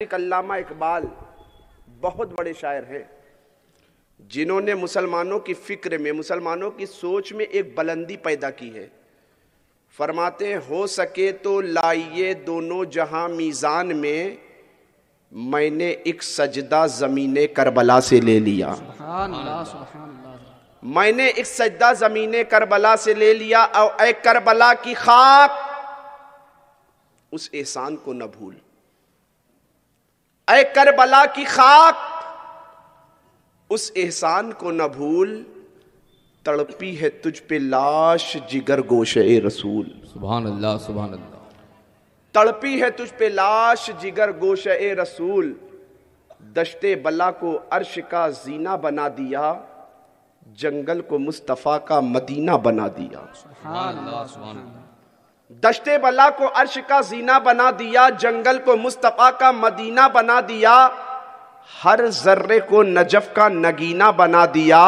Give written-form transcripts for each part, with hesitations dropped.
علامہ اقبال بہت بڑے شاعر ہیں جنہوں نے مسلمانوں کی فکر میں، مسلمانوں کی سوچ میں ایک بلندی پیدا کی ہے۔ فرماتے ہیں ہو سکے تو لائیے دونوں جہاں میزان میں نے ایک سجدہ زمین کربلا سے لے لیا۔ سبحان اللہ سبحان اللہ۔ میں نے ایک سجدہ زمین کربلا سے لے لیا، اور اے کربلا کی خاک اس احسان کو نہ بھول۔ اے کربلا کی خاک اس احسان کو نہ بھول، تڑپی ہے تجھ پہ لاش جگر گوشہ رسول۔ سبحان اللہ سبحان اللہ۔ تڑپی ہے تجھ پہ لاش جگر گوشہ رسول، دشت بلا کو عرش کا زینہ بنا دیا، جنگل کو مصطفیٰ کا مدینہ بنا دیا۔ سبحان اللہ سبحان اللہ۔ دشت بلا کو عرش کا زینہ بنا دیا، جنگل کو مصطفیٰ کا مدینہ بنا دیا، ہر ذرے کو نجف کا نگینہ بنا دیا،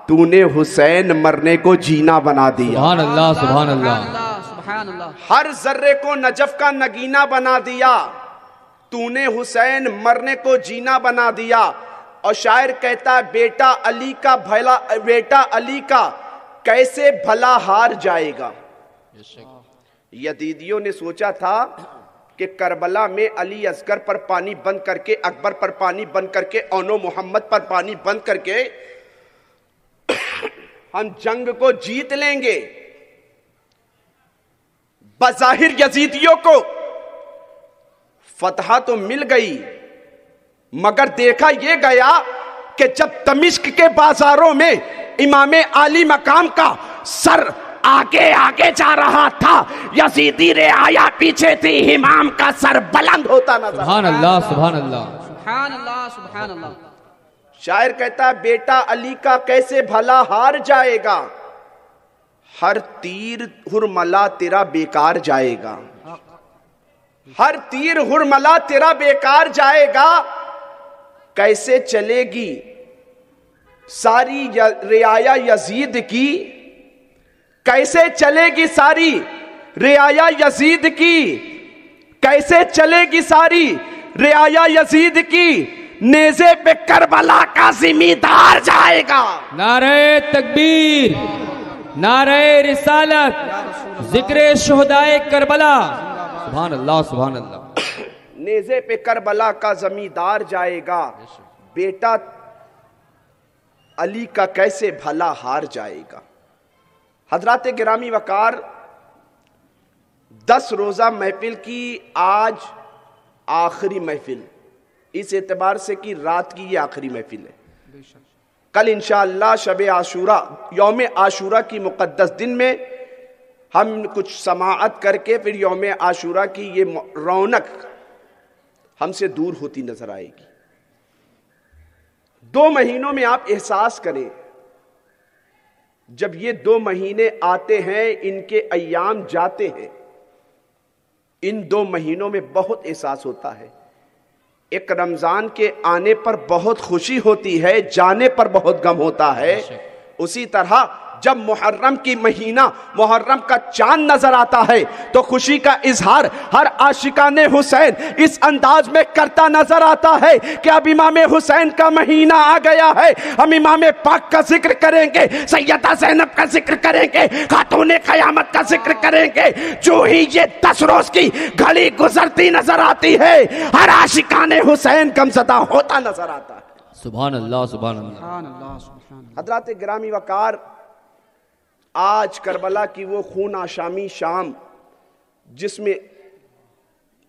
تو نے حسین مرنے کو جینا بنا دیا۔ سبحان اللہ سبحان اللہ سبحان اللہ۔ ہر ذرے کو نجف کا نگینہ بنا دیا، تو نے حسین مرنے کو جینا بنا دیا۔ اور شاعر کہتا ہے بیٹا علی کا کیسے بھلا ہار جائے گا۔ یزیدیوں نے سوچا تھا کہ کربلا میں علی اصغر پر پانی بند کر کے، اکبر پر پانی بند کر کے، اونو محمد پر پانی بند کر کے ہم جنگ کو جیت لیں گے۔ بظاہر یزیدیوں کو فتح تو مل گئی، مگر دیکھا یہ گیا کہ جب دمشق کے بازاروں میں امام عالی مقام کا سر آگے آگے جا رہا تھا، یزیدی رعایا پیچھے تھی، امام کا سر بلند ہوتا نظر۔ سبحان اللہ سبحان اللہ سبحان اللہ سبحان اللہ۔ شاعر کہتا ہے بیٹا علی کا کیسے بھلا ہار جائے گا، ہر تیر ہرملا تیرا بیکار جائے گا، ہر تیر ہرملا تیرا بیکار جائے گا، کیسے چلے گی ساری رعایا یزید کی، کیسے چلے گی ساری رعایا یزید کی، کیسے چلے گی ساری رعایا یزید کی، نیزے پہ کربلا کا زمیندار جائے گا۔ نعرہ تکبیر، نعرہ رسالت، ذکر شہدائے کربلا۔ سبحان اللہ سبحان اللہ۔ نیزے پہ کربلا کا زمیندار جائے گا، بیٹا علی کا کیسے بھلا ہار جائے گا۔ حضرات گرامی وقار، 10 روزہ محفل کی آج آخری محفل، اس اعتبار سے کہ رات کی یہ آخری محفل ہے۔ کل انشاءاللہ شب عاشورہ، یوم عاشورہ کی مقدس دن میں ہم کچھ سماعت کر کے پھر یوم عاشورہ کی یہ رونق ہم سے دور ہوتی نظر آئے گی۔ 2 مہینوں میں آپ احساس کریں، جب یہ 2 مہینے آتے ہیں، ان کے ایام جاتے ہیں، ان 2 مہینوں میں بہت احساس ہوتا ہے۔ ایک رمضان کے آنے پر بہت خوشی ہوتی ہے، جانے پر بہت غم ہوتا ہے۔ اسی طرح جب محرم کی مہینہ، محرم کا چاند نظر آتا ہے تو خوشی کا اظہار ہر عاشقان حسین اس انداز میں کرتا نظر آتا ہے کہ اب امام حسین کا مہینہ آ گیا ہے، ہم امام پاک کا ذکر کریں گے، سیدہ زینب کا ذکر کریں گے، خاتون قیامت کا ذکر کریں گے۔ جو ہی یہ 10 روز کی گھڑی گزرتی نظر آتی ہے، ہر عاشقان حسین غمزدہ ہوتا نظر آتا ہے۔ سبحان اللہ سبحان اللہ۔ حضرات گرامی وقار، آج کربلا کی وہ خون آشامی شام جس میں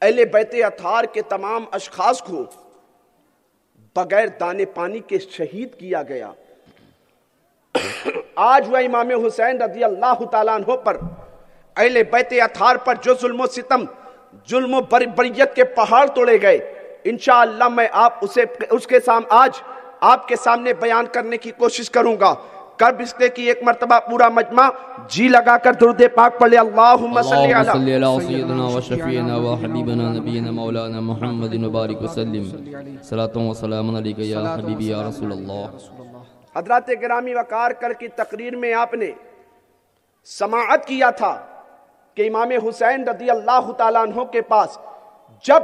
اہل بیت اطہار کے تمام اشخاص کو بغیر دانے پانی کے شہید کیا گیا، آج وہ امام حسین رضی اللہ تعالیٰ عنہ پر، اہل بیت اطہار پر جو ظلم و ستم، ظلم و بریت کے پہاڑ توڑے گئے، انشاءاللہ میں آج آپ کے سامنے بیان کرنے کی کوشش کروں گا۔ کرب اس لئے کی ایک مرتبہ پورا مجمع جی لگا کر درود پاک پڑھ لے، اللہم صلی علی سیدنا و شفیعنا و حبیبنا نبینا مولانا محمد مبارک وسلم، صلاۃ و سلام علیکہ یا حبیبی یا رسول اللہ۔ حضرات گرامی وقار، کل کی تقریر میں آپ نے سماعت کیا تھا کہ امام حسین رضی اللہ تعالیٰ عنہ کے پاس جب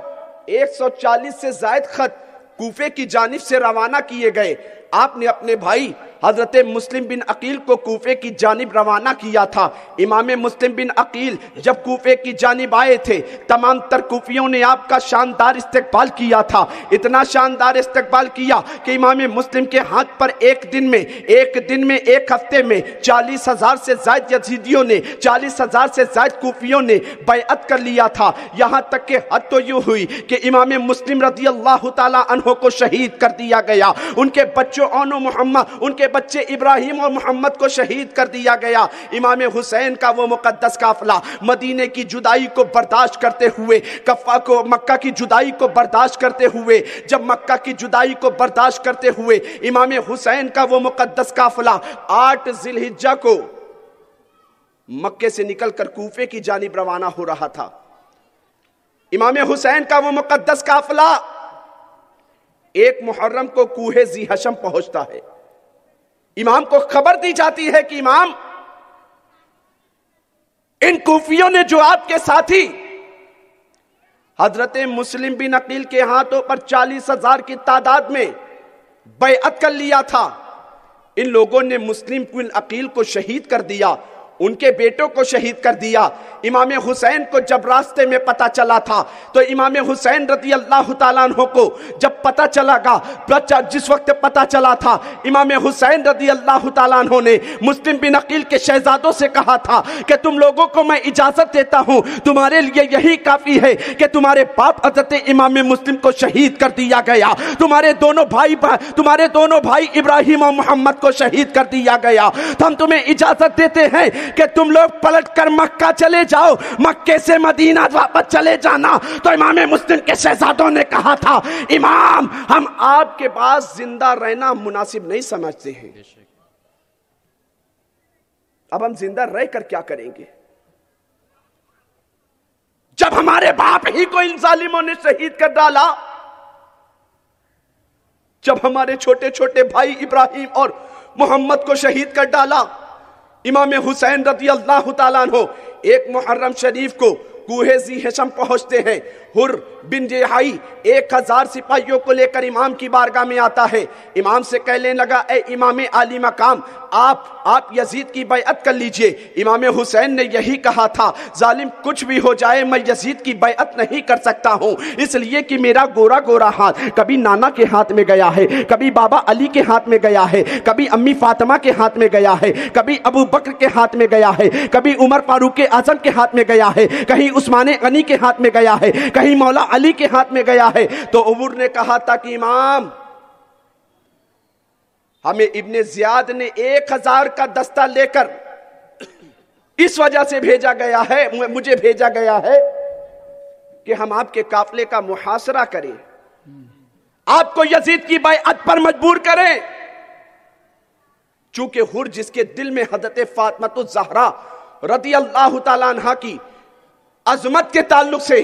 140 سے زائد خط کوفے کی جانب سے روانہ کیے گئے. آپ نے اپنے بھائی حضرت مسلم بن عقیل کو کوفے کی جانب روانہ کیا تھا. امام مسلم بن عقیل جب کوفے کی جانب آئے تھے تمام تر کوفیوں نے آپ کا شاندار استقبال کیا تھا. اتنا شاندار استقبال کیا کہ امام مسلم کے ہاتھ پر ایک دن میں ایک ہفتے میں 40,000 سے زائد یزیدیوں نے 40,000 سے زائد کوفیوں نے بیعت کر لیا تھا. یہاں تک کہ حد تو یوں ہوئی کہ امام مسلم رضی اللہ تعالی عنہ کو شہید کر دیا گیا. ان کے بچوں ان کے بچے ابراہیم اور محمد کو شہید کر دیا گیا. امام حسین کا وہ مقدس قافلہ مدینے کی جدائی کو برداشت کرتے ہوئے مکہ کی جدائی کو برداشت کرتے ہوئے جب مکہ کی جدائی کو برداشت کرتے ہوئے امام حسین کا وہ مقدس قافلہ 8 ذی الحجہ کو مکے سے نکل کر کوفے کی جانب روانہ ہو رہا تھا. امام حسین کا وہ مقدس قافلہ 1 محرم کو کوہ ذی حشم پہنچتا ہے. امام کو خبر دی جاتی ہے کہ امام ان کوفیوں نے جو آپ کے ساتھی حضرت مسلم بن عقیل کے ہاتھوں پر 40,000 کی تعداد میں بیعت کر لیا تھا, ان لوگوں نے مسلم بن عقیل کو شہید کر دیا, ان کے بیٹوں کو شہید کر دیا. امام حسین کو جب راستے میں پتہ چلا تھا تو امام حسین رضی اللہ تعالیٰ عنہ کو جب پتہ چلا گا, جس وقت پتہ چلا تھا, امام حسین رضی اللہ تعالیٰ عنہ نے مسلم بن عقیل کے شہزادوں سے کہا تھا کہ تم لوگوں کو میں اجازت دیتا ہوں, تمہارے لیے یہی کافی ہے کہ تمہارے باپ حضرت امام مسلم کو شہید کر دیا گیا, تمہارے دونوں بھائی ابراہیم اور محمد کو شہید کر دیا گیا, تو ہم تمہیں اجازت دیتے ہیں کہ تم لوگ پلٹ کر مکہ چلے جاؤ, مکے سے مدینہ واپس چلے جانا. تو امام مسلم کے شہزادوں نے کہا تھا امام ہم آپ کے پاس زندہ رہنا مناسب نہیں سمجھتے ہیں, اب ہم زندہ رہ کر کیا کریں گے جب ہمارے باپ ہی کو ان ظالموں نے شہید کر ڈالا, جب ہمارے چھوٹے چھوٹے بھائی ابراہیم اور محمد کو شہید کر ڈالا. امام حسین رضی اللہ تعالیٰ عنہ 1 محرم شریف کو کوہ ذی حشم پہنچتے ہیں. حر بن جیحائی 1000 سپاہیوں کو لے کر امام کی بارگاہ میں آتا ہے. امام سے کہنے لگا اے امام عالی مقام, آپ یزید کی بیعت کر لیجئے. امام حسین نے یہی کہا تھا ظالم کچھ بھی ہو جائے میں یزید کی بیعت نہیں کر سکتا ہوں, اس لیے کہ میرا گورا ہاتھ کبھی نانا کے ہاتھ میں گیا ہے, کبھی بابا علی کے ہاتھ میں گیا ہے, کبھی امی فاطمہ کے ہاتھ میں گیا ہے, کبھی ابو بکر کے ہاتھ میں گیا ہے, کبھی عمر فاروق اعظم کے ہاتھ میں گیا ہے, کہیں عثمان غنی کے ہاتھ میں گیا ہے, کہیں مولا علی کے ہاتھ میں گیا ہے. تو عمر نے کہا تھا کہ امام ہمیں ابن زیاد نے 1000 کا دستہ لے کر اس وجہ سے مجھے بھیجا گیا ہے کہ ہم آپ کے قافلے کا محاصرہ کریں, آپ کو یزید کی بیعت پر مجبور کریں. چونکہ حر جس کے دل میں حضرت فاطمہ الزہرا رضی اللہ تعالیٰ عنہ کی عظمت کے تعلق سے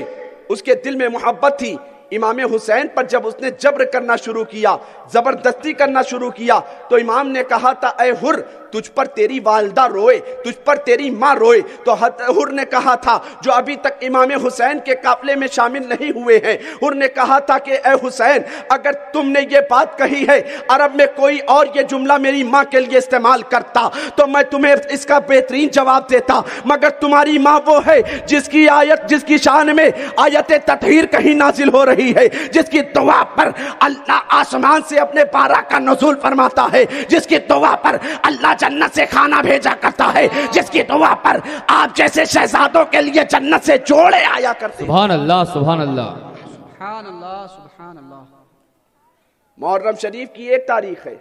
اس کے دل میں محبت تھی, امام حسین پر جب اس نے جبر کرنا شروع کیا, زبردستی کرنا شروع کیا, تو امام نے کہا تھا اے حر تجھ پر تیری والدہ روئے, تجھ پر تیری ماں روئے. تو حر نے کہا تھا جو ابھی تک امام حسین کے قافلے میں شامل نہیں ہوئے ہیں, حر نے کہا تھا کہ اے حسین اگر تم نے یہ بات کہی ہے عرب میں کوئی اور یہ جملہ میری ماں کے لیے استعمال کرتا تو میں تمہیں اس کا بہترین جواب دیتا, مگر تمہاری ماں وہ ہے جس کی شان میں آیت تطہیر کہیں نازل ہو رہی ہے, جس کی دعا پر اللہ آسمان سے اپنے بارہ کا نزول فرماتا ہے, جس کی دعا پر اللہ جنت سے کھانا بھیجا کرتا ہے, جس کی دعا پر آپ جیسے شہزادوں کے لیے جنت سے جوڑے آیا کرتے ہیں. سبحان اللہ سبحان اللہ سبحان اللہ سبحان اللہ. محرم شریف کی ایک تاریخ ہے,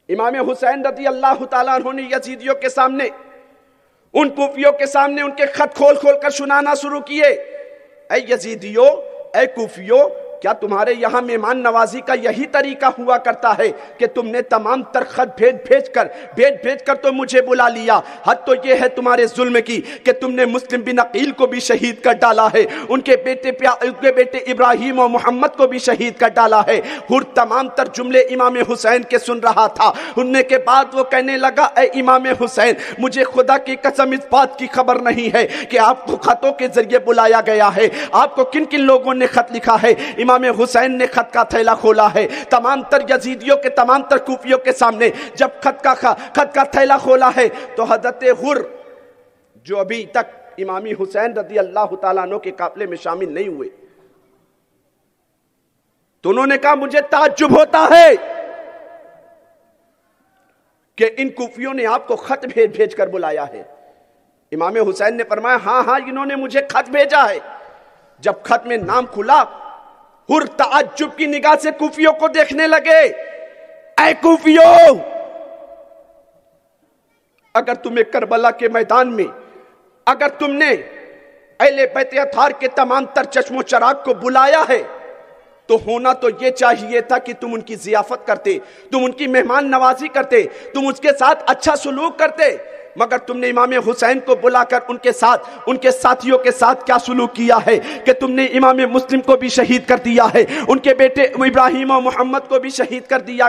امام حسین رضی اللہ تعالیٰ عنہ نے یزیدیوں کے سامنے, ان کوفیوں کے سامنے ان کے خط کھول کر سنانا شروع کیے. اے یزیدیوں, اے کوفیوں, کیا تمہارے یہاں مہمان نوازی کا یہی طریقہ ہوا کرتا ہے کہ تم نے تمام تر خط بھیج کر تو مجھے بلا لیا؟ حد تو یہ ہے تمہارے ظلم کی کہ تم نے مسلم بن عقیل کو بھی شہید کر ڈالا ہے، ان کے بیٹے ابراہیم اور محمد کو بھی شہید کر ڈالا ہے۔ حر تمام تر جملے امام حسین کے سن رہا تھا، سننے کے بعد وہ کہنے لگا اے امام حسین، مجھے خدا کی قسم اس بات کی خبر نہیں ہے کہ آپ کو خطوں کے ذریعے بلایا گیا ہے، آپ کو کن کن لوگوں نے خط لکھا ہے؟ امام حسین نے خط کا تھیلا کھولا ہے، تمام تر یزیدیوں کے تمام تر کوفیوں کے سامنے جب خط کا تھیلا کھولا ہے تو حضرت حر جو ابھی تک امام حسین رضی اللہ تعالیٰ عنہ کے قافلے میں شامل نہیں ہوئے، تو انہوں نے کہا مجھے تعجب ہوتا ہے کہ ان کوفیوں نے آپ کو خط بھیج کر بلایا ہے۔ امام حسین نے فرمایا ہاں انہوں نے مجھے خط بھیجا ہے۔ جب خط میں نام کھلا، حر تعجب کی نگاہ سے کوفیوں کو دیکھنے لگے۔ اے کوفیوں، اگر تمہیں کربلا کے میدان میں اگر تم نے اہل بیت اطہار کے تمام تر چشم و چراغ کو بلایا ہے تو ہونا تو یہ چاہیے تھا کہ تم ان کی ضیافت کرتے، تم ان کی مہمان نوازی کرتے، تم اس کے ساتھ اچھا سلوک کرتے، مگر تم نے امام حسین کو بلا کر ان کے ساتھیوں کے ساتھ کیا سلوک کیا ہے کہ تم نے امام مسلم کو بھی شہید کر دیا ہے، ان کے بیٹے ابراہیم اور محمد کو بھی شہید کر دیا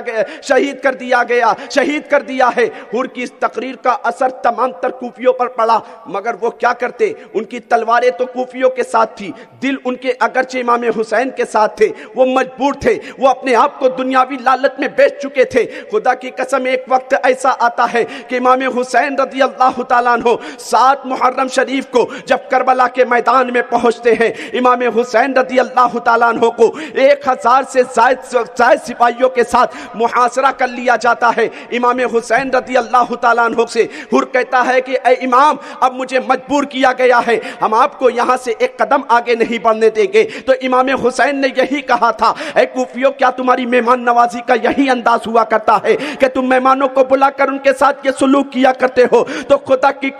ہے۔ حر کی اس تقریر کا اثر تمام تر کوفیوں پر پڑا، مگر وہ کیا کرتے؟ ان کی تلواریں تو کوفیوں کے ساتھ تھی، دل ان کے اگرچہ امام حسین کے ساتھ تھے، وہ مجبور تھے، وہ اپنے آپ کو دنیاوی لالچ میں بیچ چکے تھے۔ خدا کی قسم ایک وقت ایسا آتا ہے کہ امام حسین رضی اللہ تعالیٰ عنہ 7 محرم شریف کو جب کربلا کے میدان میں پہنچتے ہیں، امام حسین رضی اللہ تعالیٰ عنہ کو 1000 سے زائد سپاہیوں کے ساتھ محاصرہ کر لیا جاتا ہے۔ امام حسین رضی اللہ تعالیٰ عنہ سے حر کہتا ہے کہ اے امام، اب مجھے مجبور کیا گیا ہے، ہم آپ کو یہاں سے ایک قدم آگے نہیں بڑھنے دیں گے۔ تو امام حسین نے یہی کہا تھا، اے کوفیوں، کیا تمہاری مہمان نوازی کا یہی انداز ہوا کرتا ہے کہ تم مہمانوں کو بلا کر ان کے ساتھ یہ سلوک کیا کرتے ہو؟ تو خدا کی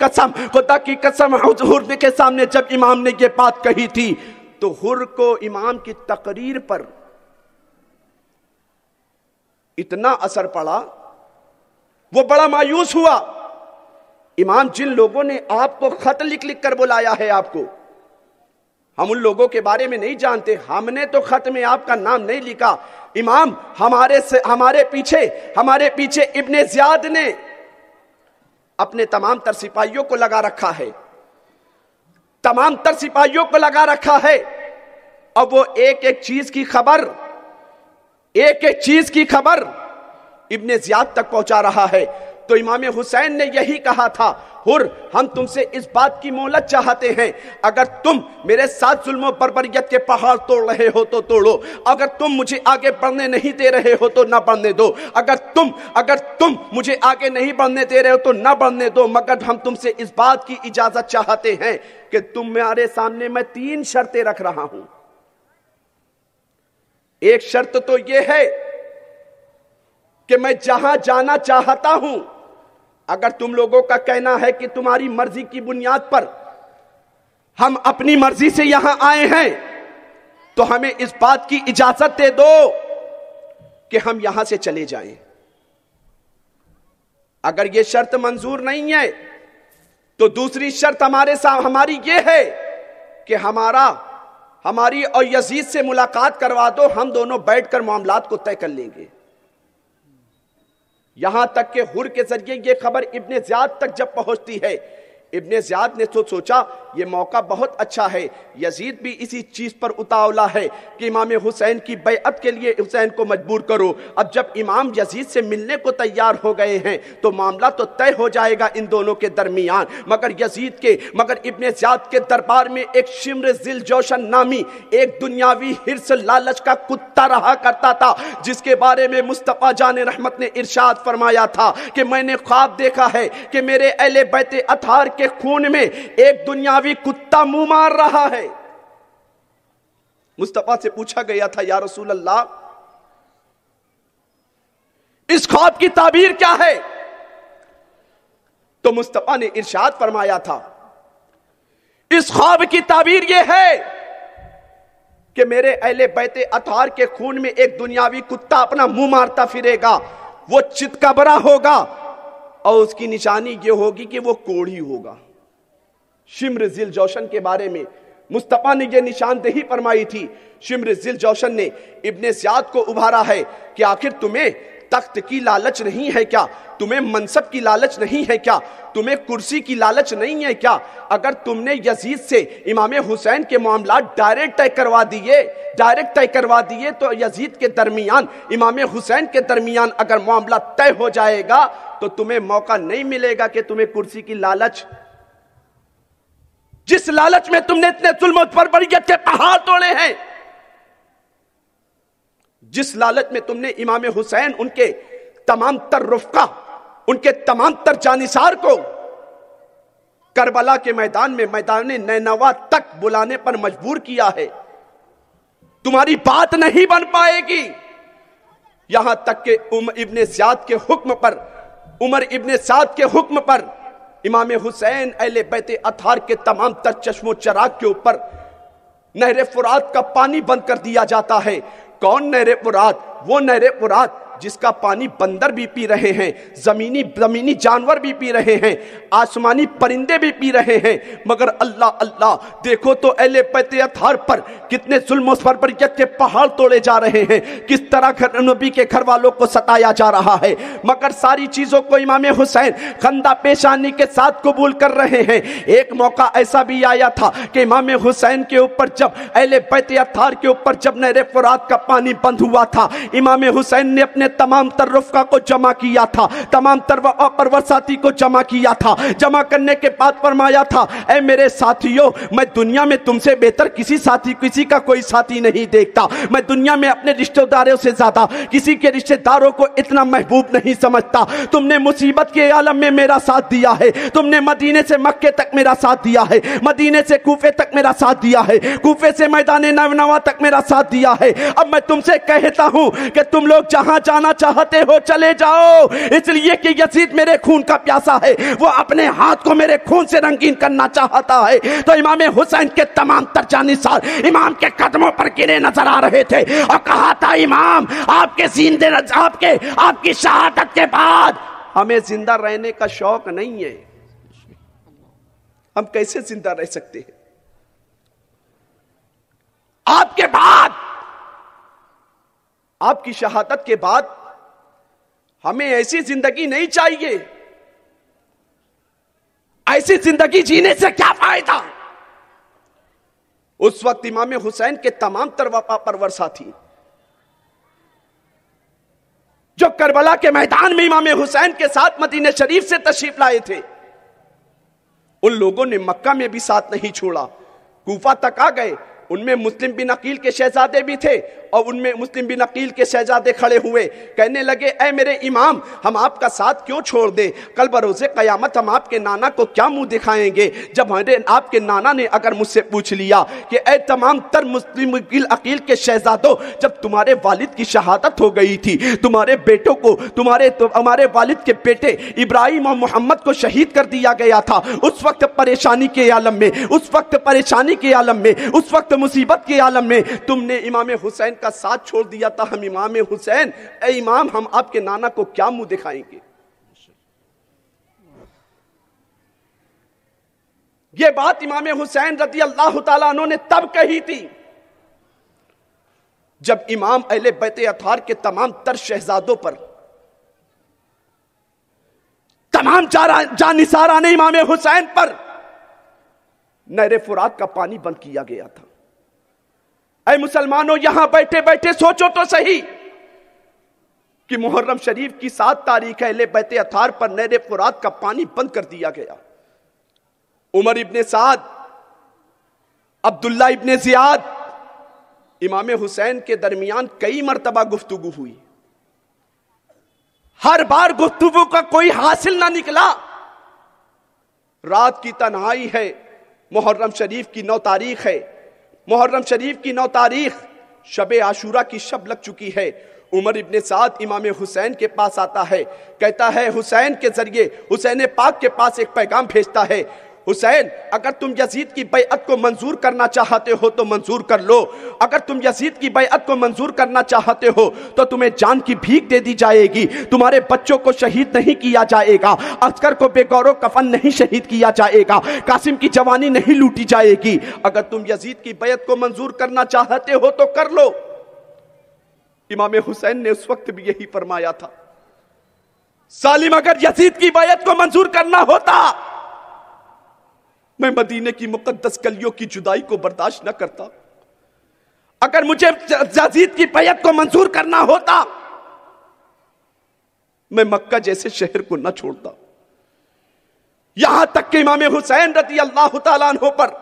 قسم حر کے سامنے جب امام نے یہ بات کہی تھی تو حر کو امام کی تقریر پر اتنا اثر پڑا، وہ بڑا مایوس ہوا۔ امام، جن لوگوں نے آپ کو خط لکھ کر بلایا ہے، آپ کو ہم ان لوگوں کے بارے میں نہیں جانتے، ہم نے تو خط میں آپ کا نام نہیں لکھا۔ امام، ہمارے پیچھے ابن زیاد نے اپنے تمام تر سپاہیوں کو لگا رکھا ہے، اب وہ ایک ایک چیز کی خبر ابن زیاد تک پہنچا رہا ہے۔ تو امام حسین نے یہی کہا تھا، حر، ہم تم سے اس بات کی مہلت چاہتے ہیں، اگر تم میرے ساتھ ظلم و بربریت کے پہاڑ توڑ رہے ہو تو توڑو، اگر تم مجھے آگے بڑھنے نہیں دے رہے ہو تو نہ بڑھنے دو، اگر تم مجھے آگے نہیں بڑھنے دے رہے ہو تو نہ بڑھنے دو، مگر ہم تم سے اس بات کی اجازت چاہتے ہیں کہ تمہارے سامنے میں 3 شرطیں رکھ رہا ہوں۔ ایک شرط تو یہ ہے کہ میں جہاں جانا چاہتا ہوں، اگر تم لوگوں کا کہنا ہے کہ تمہاری مرضی کی بنیاد پر ہم اپنی مرضی سے یہاں آئے ہیں، تو ہمیں اس بات کی اجازت دے دو کہ ہم یہاں سے چلے جائیں۔ اگر یہ شرط منظور نہیں ہے تو دوسری شرط ہماری یہ ہے کہ ہماری اور یزید سے ملاقات کروا دو، ہم دونوں بیٹھ کر معاملات کو طے کر لیں گے۔ یہاں تک کہ حر کے ذریعے یہ خبر ابن زیاد تک جب پہنچتی ہے، ابن زیاد نے تو سوچا یہ موقع بہت اچھا ہے، یزید بھی اسی چیز پر اتاولا ہے کہ امام حسین کی بیعت کے لیے حسین کو مجبور کرو۔ اب جب امام یزید سے ملنے کو تیار ہو گئے ہیں تو معاملہ تو طے ہو جائے گا ان دونوں کے درمیان، مگر ابن زیاد کے دربار میں ایک شمر ذل جوشن نامی ایک دنیاوی حرص لالچ کا کتا رہا کرتا تھا، جس کے بارے میں مصطفیٰ جان رحمت نے ارشاد فرمایا تھا کہ میں نے خواب دیکھا ہے کہ میرے اہل بیت اطہار کے خون میں ایک دنیاوی کتا منہ مار رہا ہے۔ مصطفیٰ سے پوچھا گیا تھا، یا رسول اللہ، اس خواب کی تعبیر کیا ہے؟ تو مصطفیٰ نے ارشاد فرمایا تھا، اس خواب کی تعبیر یہ ہے کہ میرے اہل بیت اطہار کے خون میں ایک دنیاوی کتا اپنا منہ مارتا پھرے گا، وہ چتکبرا ہوگا اور اس کی نشانی یہ ہوگی کہ وہ کوڑھی ہوگا۔ شمر ذی الجوشن کے بارے میں مصطفیٰ نے یہ نشاندہی فرمائی تھی۔ شمر ذی الجوشن نے ابن زیاد کو ابھارا ہے کہ آخر تمہیں تخت کی لالچ نہیں ہے کیا؟ تمہیں منصب کی لالچ نہیں ہے کیا؟ تمہیں کرسی کی لالچ نہیں ہے کیا؟ اگر تم نے یزید سے امام حسین کے معاملات ڈائریکٹ طے کروا دیے تو یزید کے درمیان، امام حسین کے درمیان اگر معاملہ طے ہو جائے گا تو تمہیں موقع نہیں ملے گا کہ تمہیں کرسی کی لالچ، جس لالچ میں تم نے اتنے ظلم و بربریت کے پہاڑ توڑے ہیں، جس لالچ میں تم نے امام حسین، ان کے تمام تر رفقا، ان کے تمام تر جانثار کو کربلا کے میدان میں، میدان نینوا تک بلانے پر مجبور کیا ہے، تمہاری بات نہیں بن پائے گی۔ یہاں تک کہ عمر ابن سعد کے حکم پر امام حسین اہل بیت اطہار کے تمام تر چشم و چراغ کے اوپر نہر فرات کا پانی بند کر دیا جاتا ہے۔ کون نہر فرات؟ وہ نہر فرات جس کا پانی بندر بھی پی رہے ہیں، زمینی جانور بھی پی رہے ہیں، آسمانی پرندے بھی پی رہے ہیں، مگر اللہ دیکھو تو اہل بیت اطہار پر کتنے ظلم و بربریت کے پہاڑ توڑے جا رہے ہیں، کس طرح نبی کے گھر والوں کو ستایا جا رہا ہے، مگر ساری چیزوں کو امام حسین خندہ پیشانی کے ساتھ قبول کر رہے ہیں۔ ایک موقع ایسا بھی آیا تھا کہ امام حسین کے اوپر جب اہل بیت اطہار کے اوپر جب نہر فرات کا پانی بند ہوا تھا، امام حسین نے اپنے تمام تر رفقا کو جمع کیا تھا، تمام تر پرور ساتھی کو جمع کیا تھا، جمع کرنے کے بعد فرمایا تھا، اے میرے ساتھیوں، میں دنیا میں تم سے بہتر کسی کا کوئی ساتھی نہیں دیکھتا، میں دنیا میں اپنے رشتہ داروں سے زیادہ کسی کے رشتہ داروں کو اتنا محبوب نہیں سمجھتا۔ تم نے مصیبت کے عالم میں میرا ساتھ دیا ہے، تم نے مدینے سے مکے تک میرا ساتھ دیا ہے، مدینے سے کوفے تک میرا ساتھ دیا ہے، کوفے سے میدان نینوا تک میرا ساتھ دیا ہے۔ اب میں تم سے کہتا ہوں کہ تم لوگ جہاں جانا چاہتے ہو چلے جاؤ، اس لیے کہ یزید میرے خون کا پیاسا ہے، وہ اپنے ہاتھ کو میرے خون سے رنگین کرنا چاہتا ہے۔ تو امام حسین کے تمام تر جانثار امام کے قدموں پر گرے نظر آ رہے تھے اور کہا تھا، امام آپ کی شہادت کے بعد ہمیں زندہ رہنے کا شوق نہیں ہے، ہم کیسے زندہ رہ سکتے ہیں؟ آپ کے بعد، آپ کی شہادت کے بعد ہمیں ایسی زندگی نہیں چاہیے، ایسی زندگی جینے سے کیا فائدہ؟ اس وقت امام حسین کے تمام تر وفا پرور ساتھی جو کربلا کے میدان میں امام حسین کے ساتھ مدینہ شریف سے تشریف لائے تھے، ان لوگوں نے مکہ میں بھی ساتھ نہیں چھوڑا، کوفہ تک آ گئے، ان میں مسلم بن عقیل کے شہزادے بھی تھے اور ان میں مسلم بن عقیل کے شہزادے کھڑے ہوئے، کہنے لگے، اے میرے امام، ہم آپ کا ساتھ کیوں چھوڑ دیں؟ کل بروز قیامت ہم آپ کے نانا کو کیا منہ دکھائیں گے؟ جب آپ کے نانا نے اگر مجھ سے پوچھ لیا کہ اے تمام تر مسلم بن عقیل کے شہزادوں، جب تمہارے والد کی شہادت ہو گئی تھی، تمہارے بیٹوں کو، ہمارے والد کے بیٹے ابراہیم اور محمد کو شہید کر دیا گیا تھا، اس وقت پریشانی کے عالم میں، اس وقت مصیبت کے عالم میں تم نے امام حسین کا ساتھ چھوڑ دیا تھا، ہم امام حسین، اے امام، ہم آپ کے نانا کو کیا منہ دکھائیں گے؟ یہ بات امام حسین رضی اللہ تعالیٰ عنہ نے تب کہی تھی جب امام اہل بیت اطہار کے تمام تر شہزادوں پر، تمام جانثاران امام حسین پر نہر فرات کا پانی بند کیا گیا تھا۔ اے مسلمانوں، یہاں بیٹھے بیٹھے سوچو تو صحیح کہ محرم شریف کی 7 تاریخ اہل بیت اطہار پر نہر فرات کا پانی بند کر دیا گیا۔ عمر ابن سعد، عبداللہ ابن زیاد، امام حسین کے درمیان کئی مرتبہ گفتگو ہوئی، ہر بار گفتگو کا کوئی حاصل نہ نکلا۔ رات کی تنہائی ہے، محرم شریف کی 9 تاریخ ہے، محرم شریف کی 9 تاریخ شب عاشورہ کی شب لگ چکی ہے۔ عمر ابن سعد امام حسین کے پاس آتا ہے، کہتا ہے، حسین کے ذریعے حسین پاک کے پاس ایک پیغام بھیجتا ہے، حسین اگر تم یزید کی بیعت کو منظور کرنا چاہتے ہو تو منظور کر لو، اگر تم یزید کی بیعت کو منظور کرنا چاہتے ہو تو تمہیں جان کی بھیک دے دی جائے گی، تمہارے بچوں کو شہید نہیں کیا جائے گا، عسکر کو بے گور و کفن نہیں شہید کیا جائے گا، قاسم کی جوانی نہیں لوٹی جائے گی، اگر تم یزید کی بیعت کو منظور کرنا چاہتے ہو تو کر لو۔ امام حسین نے اس وقت بھی یہی فرمایا تھا، سالم اگر یزید کی بیعت کو منظور کرنا ہوتا میں مدینے کی مقدس گلیوں کی جدائی کو برداشت نہ کرتا، اگر مجھے یزید کی بیعت کو منظور کرنا ہوتا میں مکہ جیسے شہر کو نہ چھوڑتا۔ یہاں تک کہ امام حسین رضی اللہ تعالیٰ عنہ پر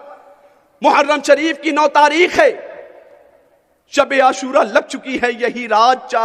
محرم شریف کی 9 تاریخ ہے، شب عاشورہ لگ چکی ہے، یہی رات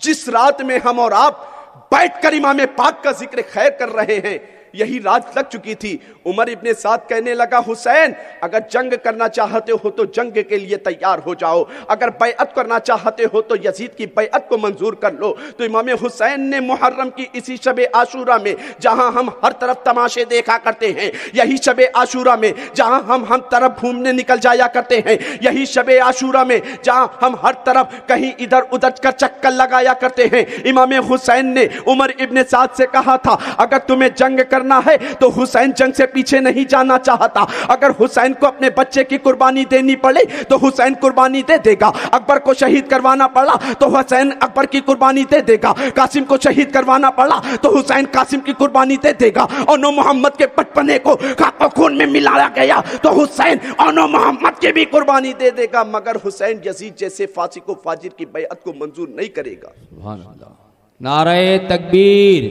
جس رات میں ہم اور آپ بیٹھ کر امام پاک کا ذکر خیر کر رہے ہیں، یہی رات لگ چکی تھی۔ عمر ابن سعد کہنے لگا، حسین اگر جنگ کرنا چاہتے ہو تو جنگ کے لیے تیار ہو جاؤ، اگر بیعت کرنا چاہتے ہو تو یزید کی بیعت کو منظور کر لو۔ تو امام حسین نے محرم کی اسی شب عاشورہ میں جہاں ہم ہر طرف تماشے دیکھا کرتے ہیں، یہی شب عاشورہ میں جہاں ہم طرف گھومنے نکل جایا کرتے ہیں، یہی شب عاشورہ میں جہاں ہم ہر طرف کہیں ادھر ادھر کر چکر لگایا کرتے ہیں، امام حسین نے عمر ابن سعد سے کہا تھا اگر تمہیں جنگ کرنا ہے تو حسین جنگ سے پیچھے نہیں جانا چاہتا، اگر حسین کو اپنے بچے کی قربانی دینی پڑے تو حسین قربانی دے دے گا، اکبر کو شہید کروانا پڑا تو حسین اکبر کی قربانی دے دے گا، قاسم کو شہید کروانا پڑا تو حسین قاسم کی قربانی دے دے گا، اور نو محمد کے بچپنے کو خاک و خون میں ملایا گیا تو حسین اور نو محمد کی بھی قربانی دے دے گا، مگر حسین یزید جیسے فاسق و فاجر کی بیعت کو منظور نہیں کرے گا۔ سبحان اللہ۔ نعرہ تکبیر،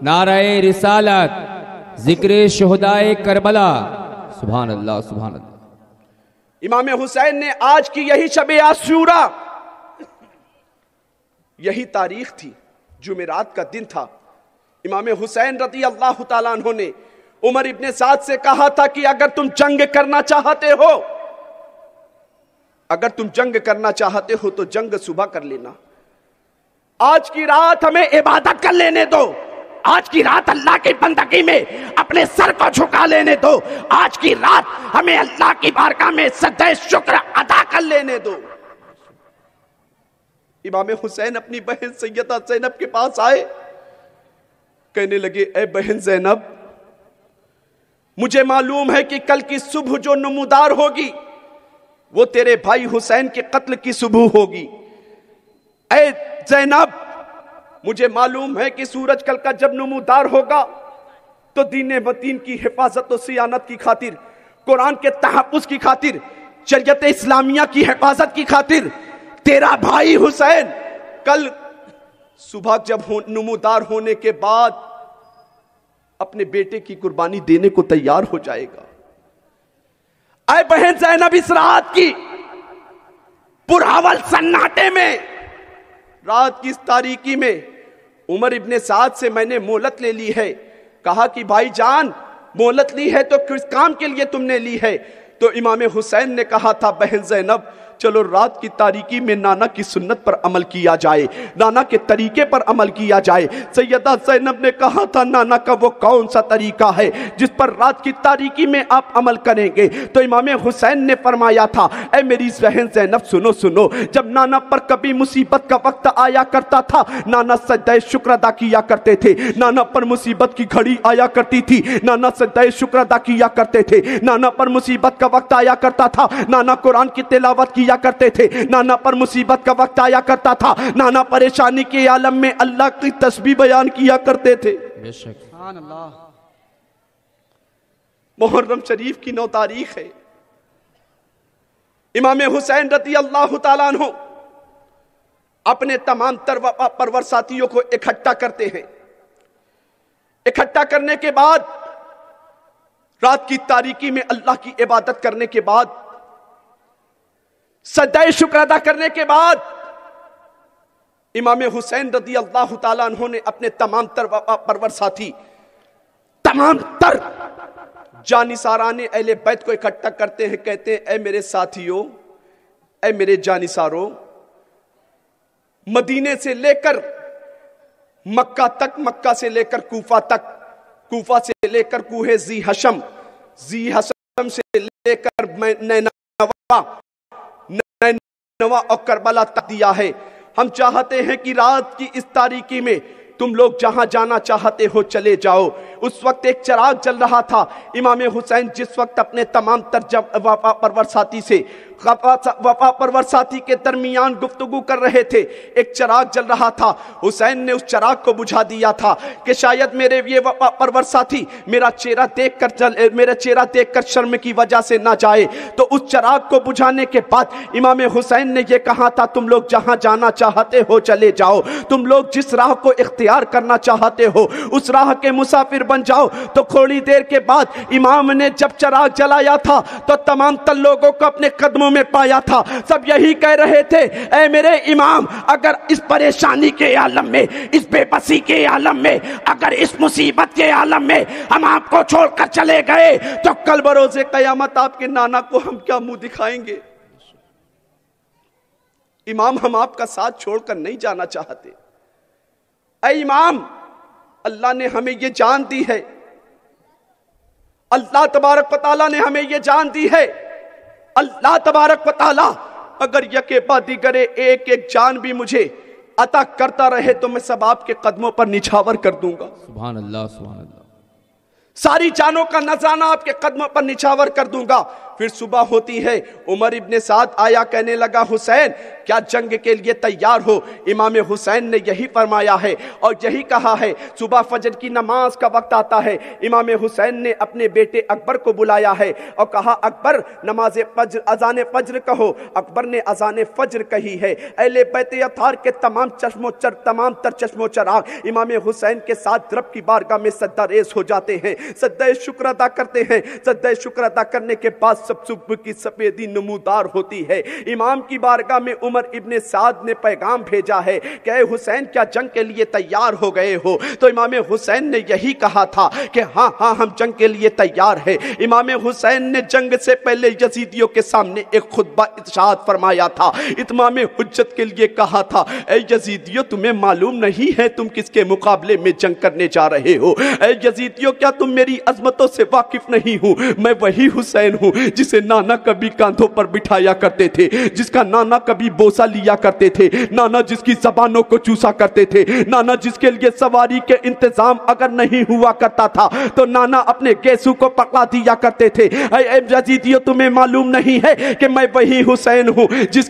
نعرہ رسالت، ذکر شہدائے کربلا، سبحان اللہ سبحان اللہ۔ امام حسین نے آج کی یہی شب عاشورہ، یہی تاریخ تھی، جمعرات کا دن تھا، امام حسین رضی اللہ تعالیٰ عنہ نے عمر ابن سعد سے کہا تھا کہ اگر تم جنگ کرنا چاہتے ہو، اگر تم جنگ کرنا چاہتے ہو تو جنگ صبح کر لینا، آج کی رات ہمیں عبادت کر لینے دو، آج کی رات اللہ کی بندگی میں اپنے سر کو جھکا لینے دو، آج کی رات ہمیں اللہ کی بارگاہ میں سجدہ شکر ادا کر لینے دو۔ امام حسین اپنی بہن سیدہ زینب کے پاس آئے، کہنے لگے اے بہن زینب، مجھے معلوم ہے کہ کل کی صبح جو نمودار ہوگی وہ تیرے بھائی حسین کے قتل کی صبح ہوگی۔ اے زینب، مجھے معلوم ہے کہ سورج کل کا جب نمودار ہوگا تو دین متین کی حفاظت و صیانت کی خاطر، قرآن کے تحفظ کی خاطر، شریعت اسلامیہ کی حفاظت کی خاطر تیرا بھائی حسین کل صبح جب نمودار ہونے کے بعد اپنے بیٹے کی قربانی دینے کو تیار ہو جائے گا۔ اے بہن زینب، اس رات کی پرہول سناٹے میں، رات کی اس تاریکی میں عمر ابن سعد سے میں نے مہلت لے لی ہے، کہا کہ بھائی جان مہلت لی ہے تو کس کام کے لیے تم نے لی ہے؟ تو امام حسین نے کہا تھا بہن زینب چلو رات کی تاریکی میں نانا کی سنت پر عمل کیا جائے، نانا کے طریقے پر عمل کیا جائے۔ سیدہ زینب نے کہا تھا نانا کا وہ کون سا طریقہ ہے جس پر رات کی تاریکی میں آپ عمل کریں گے؟ تو امام حسین نے فرمایا تھا اے میری بہن زینب سنو سنو، جب نانا پر کبھی مصیبت کا وقت آیا کرتا تھا نانا سجدہ شکر ادا کیا کرتے تھے، نانا پر مصیبت کی گھڑی آیا کرتی تھی نانا سجدہ شکر ادا کیا کرتے تھے، نانا پر مصیبت کا وقت آیا کرتا تھا نانا قرآن کی تلاوت کیا کرتے تھے، نانا پر مصیبت کا وقت آیا کرتا تھا نانا پریشانی کے عالم میں اللہ کی تسبیح بیان کیا کرتے تھے۔ بے شک سبحان اللہ۔ محرم شریف کی 9 تاریخ ہے، امام حسین رضی اللہ تعالیٰ عنہ اپنے تمام تر پرور ساتھیوں کو اکٹھا کرتے ہیں، اکٹھا کرنے کے بعد رات کی تاریکی میں اللہ کی عبادت کرنے کے بعد، سجدہ شکر ادا کرنے کے بعد امام حسین رضی اللہ تعالیٰ عنہ نے اپنے تمام تر پرور ساتھی، تمام تر جانثاران اہل بیت کو اکٹھا کرتے ہیں، کہتے ہیں اے میرے ساتھیوں، اے میرے جانثاروں، مدینے سے لے کر مکہ تک، مکہ سے لے کر کوفہ تک کوفہ سے لے کر کوہ زی حشم سے لے کر نینوا اور کربلا تک دیا ہے. ہم چاہتے ہیں کہ رات کی اس تاریکی میں تم لوگ جہاں جانا چاہتے ہو چلے جاؤ. اس وقت ایک چراغ جل رہا تھا. امام حسین جس وقت اپنے تمام وفا پرور ساتھی کے درمیان گفتگو کر رہے تھے, ایک چراغ جل رہا تھا. حسین نے اس چراغ کو بجھا دیا تھا کہ شاید میرے یہ وفا پرور ساتھی میرا چہرہ دیکھ کر شرم کی وجہ سے نہ جائے. تو اس چراغ کو بجھانے کے بعد امام حسین نے یہ کہا تھا, تم لوگ جہاں جانا چاہتے ہو چلے جاؤ. تم لوگ جس راہ کو اختیار کرنا چاہتے ہو اس راہ کے مسافر بن جاؤ. تو تھوڑی دیر کے بعد امام نے جب چراغ جلایا تھا تو تمام تر لوگوں کو اپنے قدموں میں پایا تھا. سب یہی کہہ رہے تھے, اے میرے امام, اگر اس پریشانی کے عالم میں, اس بے بسی کے عالم میں, اگر اس مصیبت کے عالم میں ہم آپ کو چھوڑ کر چلے گئے تو کل بروز قیامت آپ کے نانا کو ہم کیا منہ دکھائیں گے؟ امام, ہم آپ کا ساتھ چھوڑ کر نہیں جانا چاہتے. اے امام, اللہ نے ہمیں یہ جان دی ہے, اللہ تبارک و تعالیٰ نے ہمیں یہ جان دی ہے. اللہ تبارک و تعالیٰ اگر یکے بعد دیگر ایک ایک جان بھی مجھے عطا کرتا رہے تو میں سب آپ کے قدموں پر نچھاور کر دوں گا. سبحان اللہ, سبحان اللہ. ساری جانوں کا نذرانہ آپ کے قدموں پر نچھاور کر دوں گا. پھر صبح ہوتی ہے, عمر ابن سعد آیا, کہنے لگا, حسین کیا جنگ کے لیے تیار ہو؟ امام حسین نے یہی فرمایا ہے اور یہی کہا ہے. صبح فجر کی نماز کا وقت آتا ہے. امام حسین نے اپنے بیٹے اکبر کو بلایا ہے اور کہا, اکبر نماز فجر, اذان فجر کہو. اکبر نے اذان فجر کہی ہے. اہل بیت اطہار کے تمام تر چشم و چراغ امام حسین کے ساتھ رب کی بارگاہ میں سجدہ ریز ہو جاتے ہیں, سجدہ شکر ادا کرتے ہیں. سجدہ شکر ادا کرنے کے بعد سب صبح کی سفیدی نمودار ہوتی ہے. امام کی بارگاہ میں عمر ابن سعد نے پیغام بھیجا ہے کہ اے حسین کیا جنگ کے لیے تیار ہو گئے ہو؟ تو امام حسین نے یہی کہا تھا کہ ہاں ہم جنگ کے لیے تیار ہیں. امام حسین نے جنگ سے پہلے یزیدیوں کے سامنے ایک خطبہ ارشاد فرمایا تھا, اتمام حجت کے لیے کہا تھا, اے یزیدیوں تمہیں معلوم نہیں ہے تم کس کے مقابلے میں جنگ کرنے جا رہے ہو؟ اے یزیدیوں کیا تم میری عظمتوں سے واقف نہیں ہو؟ میں وہی حسین ہوں جسے نانا کبھی کاندھوں پر بٹھایا کرتے تھے, جس کا نانا کبھی بوسہ لیا کرتے تھے, نانا جس کی زبانوں کو چوسا کرتے تھے, نانا جس کے لیے سواری کے انتظام اگر نہیں ہوا کرتا تھا تو نانا اپنے گیسو کو پکڑا دیا کرتے تھے. اے یزیدیوں تمہیں معلوم نہیں ہے کہ میں وہی حسین ہوں جس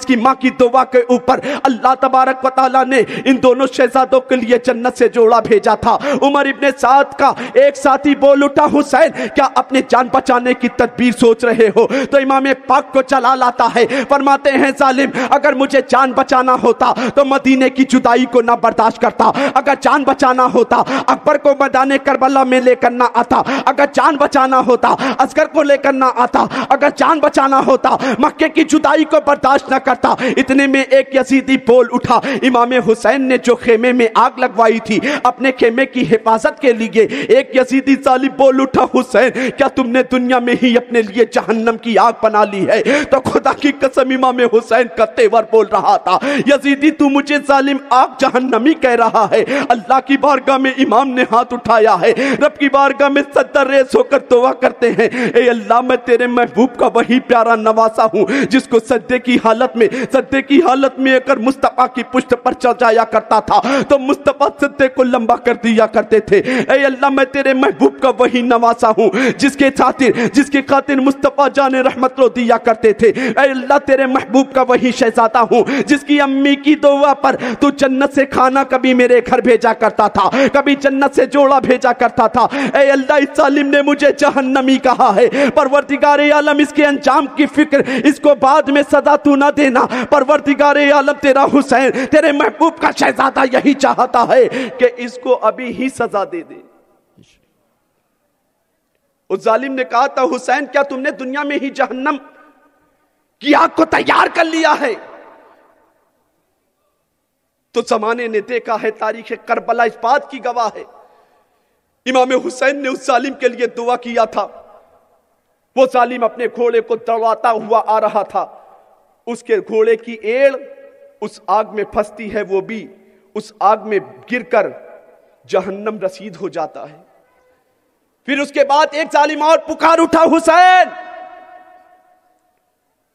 کی ماں کی دعا کے اوپر اللہ تبارک و تعالیٰ نے ان دونوں شہزادوں کے لیے جنت سے جوڑا بھیجا تھا. عمر ابن سعد کا ایک ساتھی بول اٹھا, حسین کیا اپنے جان بچانے کی تدبیر سوچ رہے ہو؟ تو امام پاک کو چلا لاتا ہے, فرماتے ہیں, ظالم اگر مجھے جان بچانا ہوتا تو مدینے کی جدائی کو نہ برداشت کرتا. اگر جان بچانا ہوتا اکبر کو میدان کربلا میں لے کر نہ آتا. اگر جان بچانا ہوتا اصغر کو لے کر نہ آتا. اگر جان بچانا ہوتا مکے کی جدائی کو برداشت نہ کرتا. اتنے میں ایک یزیدی بول اٹھا, امام حسین نے جو خیمے میں آگ لگوائی تھی اپنے خیمے کی حفاظت کے لیے, ایک یزیدی ظالم بول اٹھا, حسین کیا تم نے دنیا میں ہی اپنے لیے جہنم کی آگ بنا لی ہے؟ تو خدا کی قسم امام حسین کا تیور بول رہا تھا, یزیدی تو مجھے ظالم آگ جہنمی کہہ رہا ہے. اللہ کی بارگاہ میں امام نے ہاتھ اٹھایا ہے, رب کی بارگاہ میں سجدہ ریز ہو کر دعا کرتے ہیں, اے اللہ میں تیرے محبوب کا وہی پیارا نواسا ہوں جس کو سجدے کی حالت میں اگر مصطفیٰ کی پشت پر چل جایا کرتا تھا تو مصطفیٰ سجدے کو لمبا کر دیا کرتے تھے. اے اللہ میں تیرے محبوب کا وہی نواسا ہوں جس کے خاطر مصطفیٰ جان رحمت رو دیا کرتے تھے. اے اللہ تیرے محبوب کا وہی شہزادہ ہوں جس کی امی کی دعا پر تو جنت سے کھانا کبھی میرے گھر بھیجا کرتا تھا, کبھی جنت سے جوڑا بھیجا کرتا تھا. اے اللہ اس ظالم نے مجھے جہنمی کہا ہے, پروردگار عالم اس کے انجام کی فکر, اس کو بعد میں سزا تو نہ دینا. پروردگار عالم تیرا حسین تیرے محبوب کا شہزادہ یہی چاہتا ہے کہ اس کو ابھی ہی سزا دے دے. اس ظالم نے کہا تھا, حسین کیا تم نے دنیا میں ہی جہنم کی آگ کو تیار کر لیا ہے؟ تو زمانے نے دیکھا ہے, تاریخ کربلا اس بات کی گواہ ہے, امام حسین نے اس ظالم کے لیے دعا کیا تھا. وہ ظالم اپنے گھوڑے کو دوڑاتا ہوا آ رہا تھا, اس کے گھوڑے کی ایڑ اس آگ میں پھنستی ہے, وہ بھی اس آگ میں گر کر جہنم رسید ہو جاتا ہے. پھر اس کے بعد ایک ظالم اور پکار اٹھا، حسین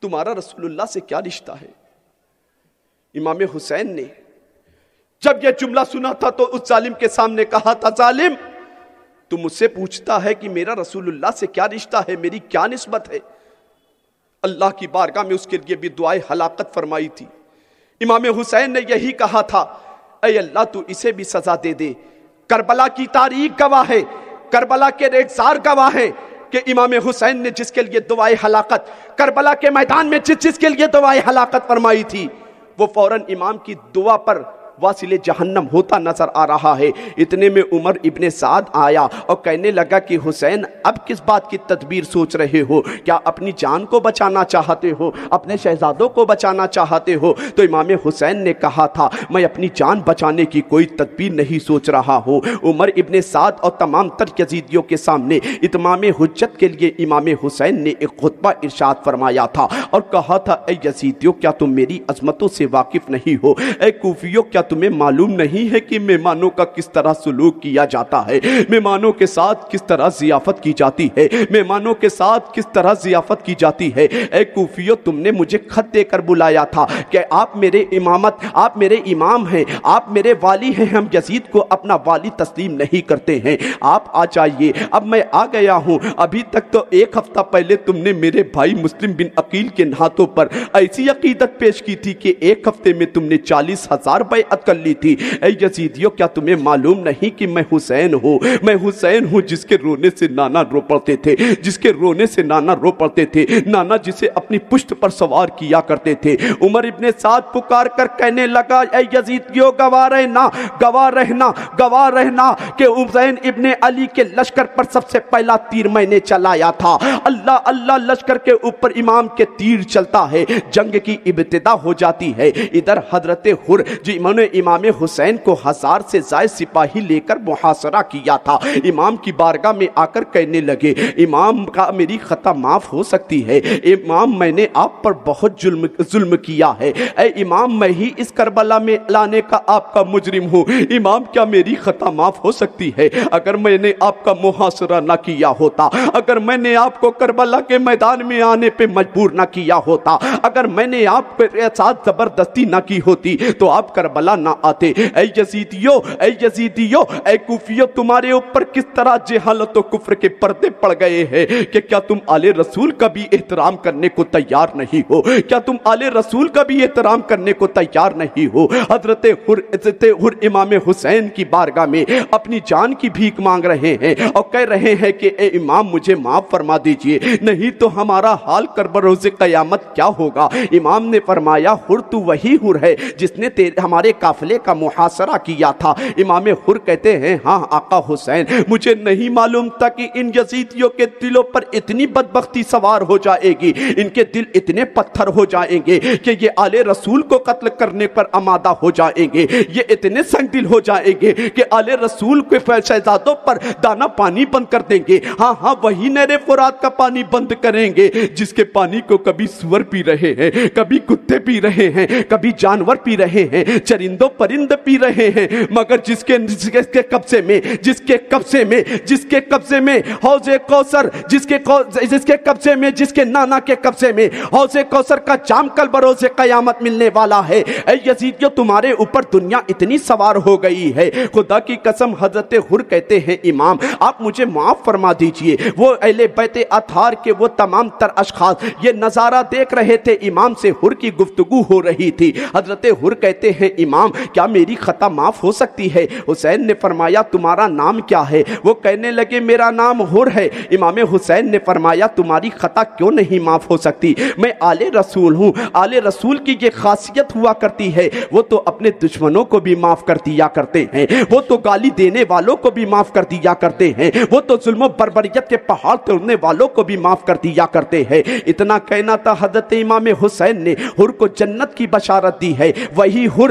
تمہارا رسول اللہ سے کیا رشتہ ہے؟ امام حسین نے جب یہ جملہ سنا تھا تو اس ظالم کے سامنے کہا تھا، ظالم تو مجھ سے پوچھتا ہے کہ میرا رسول اللہ سے کیا رشتہ ہے، میری کیا نسبت ہے؟ اللہ کی بارگاہ میں اس کے لیے بھی دعائے ہلاکت فرمائی تھی۔ امام حسین نے یہی کہا تھا، اے اللہ تو اسے بھی سزا دے دے۔ کربلا کی تاریخ گواہ ہے، کربلا کے ریگزار گواہ ہے کہ امام حسین نے جس کے لیے دعائے ہلاکت کربلا کے میدان میں جس کے لیے دعائے ہلاکت فرمائی تھی، وہ فوراً امام کی دعا پر واصل جہنم ہوتا نظر آ رہا ہے۔ اتنے میں عمر ابن سعد آیا اور کہنے لگا کہ حسین اب کس بات کی تدبیر سوچ رہے ہو؟ کیا اپنی جان کو بچانا چاہتے ہو؟ اپنے شہزادوں کو بچانا چاہتے ہو؟ تو امام حسین نے کہا تھا، میں اپنی جان بچانے کی کوئی تدبیر نہیں سوچ رہا ہوں۔ عمر ابن سعد اور تمام تر یزیدیوں کے سامنے اتمام حجت کے لیے امام حسین نے ایک خطبہ ارشاد فرمایا تھا اور کہا تھا، اے یزیدیوں کیا تم میری عظمتوں سے واقف نہیں ہو؟ اے کوفیوں کیا تمہیں معلوم نہیں ہے کہ مہمانوں کا کس طرح سلوک کیا جاتا ہے، مہمانوں کے ساتھ کس طرح ضیافت کی جاتی ہے، مہمانوں کے ساتھ کس طرح ضیافت کی جاتی ہے؟ اے کوفیوں تم نے مجھے خط دے کر بلایا تھا کہ آپ میرے امام ہیں، آپ میرے والی ہیں، ہم یزید کو اپنا والی تسلیم نہیں کرتے ہیں، آپ آ جائیے۔ اب میں آ گیا ہوں۔ ابھی تک تو ایک ہفتہ پہلے تم نے میرے بھائی مسلم بن عقیل کے ہاتھوں پر ایسی عقیدت پیش کی تھی کہ ایک ہفتے میں تم نے 40,000 بیعت کر لی تھی۔ اے یزیدیوں کیا تمہیں معلوم نہیں کہ میں حسین ہوں جس کے رونے سے نانا رو پڑتے تھے، جس کے رونے سے نانا رو پڑتے تھے، نانا جسے اپنی پشت پر سوار کیا کرتے تھے۔ عمر ابن سعد پکار کر کہنے لگا، اے یزیدیوں گواہ رہنا کہ حسین ابن علی کے لشکر پر سب سے پہلا تیر میں نے چلایا تھا۔ اللہ لشکر کے اوپر امام کے تیر چلتا ہے، جنگ کی ابتدا ہو جاتی ہے۔ ادھر حضرت حر جنہوں نے امام حسین کو 1000 سے زائد سپاہی لے کر محاصرہ کیا تھا، امام کی بارگاہ میں آ کر کہنے لگے، امام کا میری خطا معاف ہو سکتی ہے، امام میں نے آپ پر بہت ظلم کیا ہے، اے امام میں ہی اس کربلا میں لانے کا آپ کا مجرم ہوں، امام کیا میری خطا معاف ہو سکتی ہے؟ اگر میں نے آپ کا محاصرہ نہ کیا ہوتا، اگر میں نے آپ کو کربلا کے میدان میں آنے پہ مجبور نہ کیا ہوتا، اگر میں نے آپ کے ساتھ زبردستی نہ کی ہوتی تو آپ کربلا نہ آتے۔ اے یزیدیو اے کوفیو تمہارے اوپر کس طرح جہالت و کفر کے پردے پڑ گئے ہیں کہ کیا تم آل رسول کا بھی احترام کرنے کو تیار نہیں ہو؟ کیا تم آل رسول کا بھی احترام کرنے کو تیار نہیں ہو؟ حضرت حر امام حسین کی بارگاہ میں اپنی جان کی بھیک مانگ رہے ہیں اور کہہ رہے ہیں کہ اے امام مجھے معاف فرما دیجئے، نہیں تو ہمارا حال بروز قیامت کیا ہوگا؟ امام نے فرمایا، حر تو وہی حر ہے جس نے ہمارے قافلے کا محاصرہ کیا تھا۔ امام حر کہتے ہیں، ہاں آقا حسین، مجھے نہیں معلوم تھا کہ ان یزیدیوں کے دلوں پر اتنی بدبختی سوار ہو جائے گی، ان کے دل اتنے پتھر ہو جائیں گے کہ یہ آل رسول کو قتل کرنے پر آمادہ ہو جائیں گے، یہ اتنے سنگ دل ہو جائیں گے کہ آل رسول کے شہزادوں پر دانا پانی بند کر دیں گے۔ ہاں وہی نہر فرات کا پانی بند کریں گے جس کے پانی کو کبھی سور پی رہے ہیں، کبھی کتے پی رہے ہیں، کبھی جانور پی رہے ہیں، چرندوں پرند پی رہے ہیں، مگر جس کے قبضے میں حوض کوثر، جس کے نانا کے قبضے میں حوض کوثر کا جام کل بروز قیامت ملنے والا ہے۔ اے یزیدیوں تمہارے اوپر دنیا اتنی سوار ہو گئی ہے، خدا کی قسم حضرت حر کہتے ہیں، امام آپ مجھے معاف فرما دیجئے۔ وہ اہل بیت اطہار کے وہ تمام تر اشخاص یہ نظارہ دیکھ رہے تھے، امام سے حر کی گفتگو ہو رہی تھی۔ حضرت حر کہتے ہیں، امام کیا میری خطا معاف ہو سکتی ہے؟ حسین نے فرمایا، تمہارا نام کیا ہے؟ وہ کہنے لگے، میرا نام حر ہے۔ امام حسین نے فرمایا، تمہاری خطا کیوں نہیں معاف ہو سکتی؟ میں آل رسول ہوں، آل رسول کی یہ خاصیت ہوا کرتی ہے، وہ تو اپنے دشمنوں کو بھی معاف کر دیا کرتے ہیں، وہ تو گالی دینے والوں کو بھی معاف کر دیا کرتے ہیں، وہ تو ظلم و بربریت کے پہاڑ توڑنے والوں کو بھی معاف کر دیا کرتے ہیں۔ اتنا کہنا تھا، حضرت امام حسین نے حر کو جنت کی بشارت دی ہے، وہی حر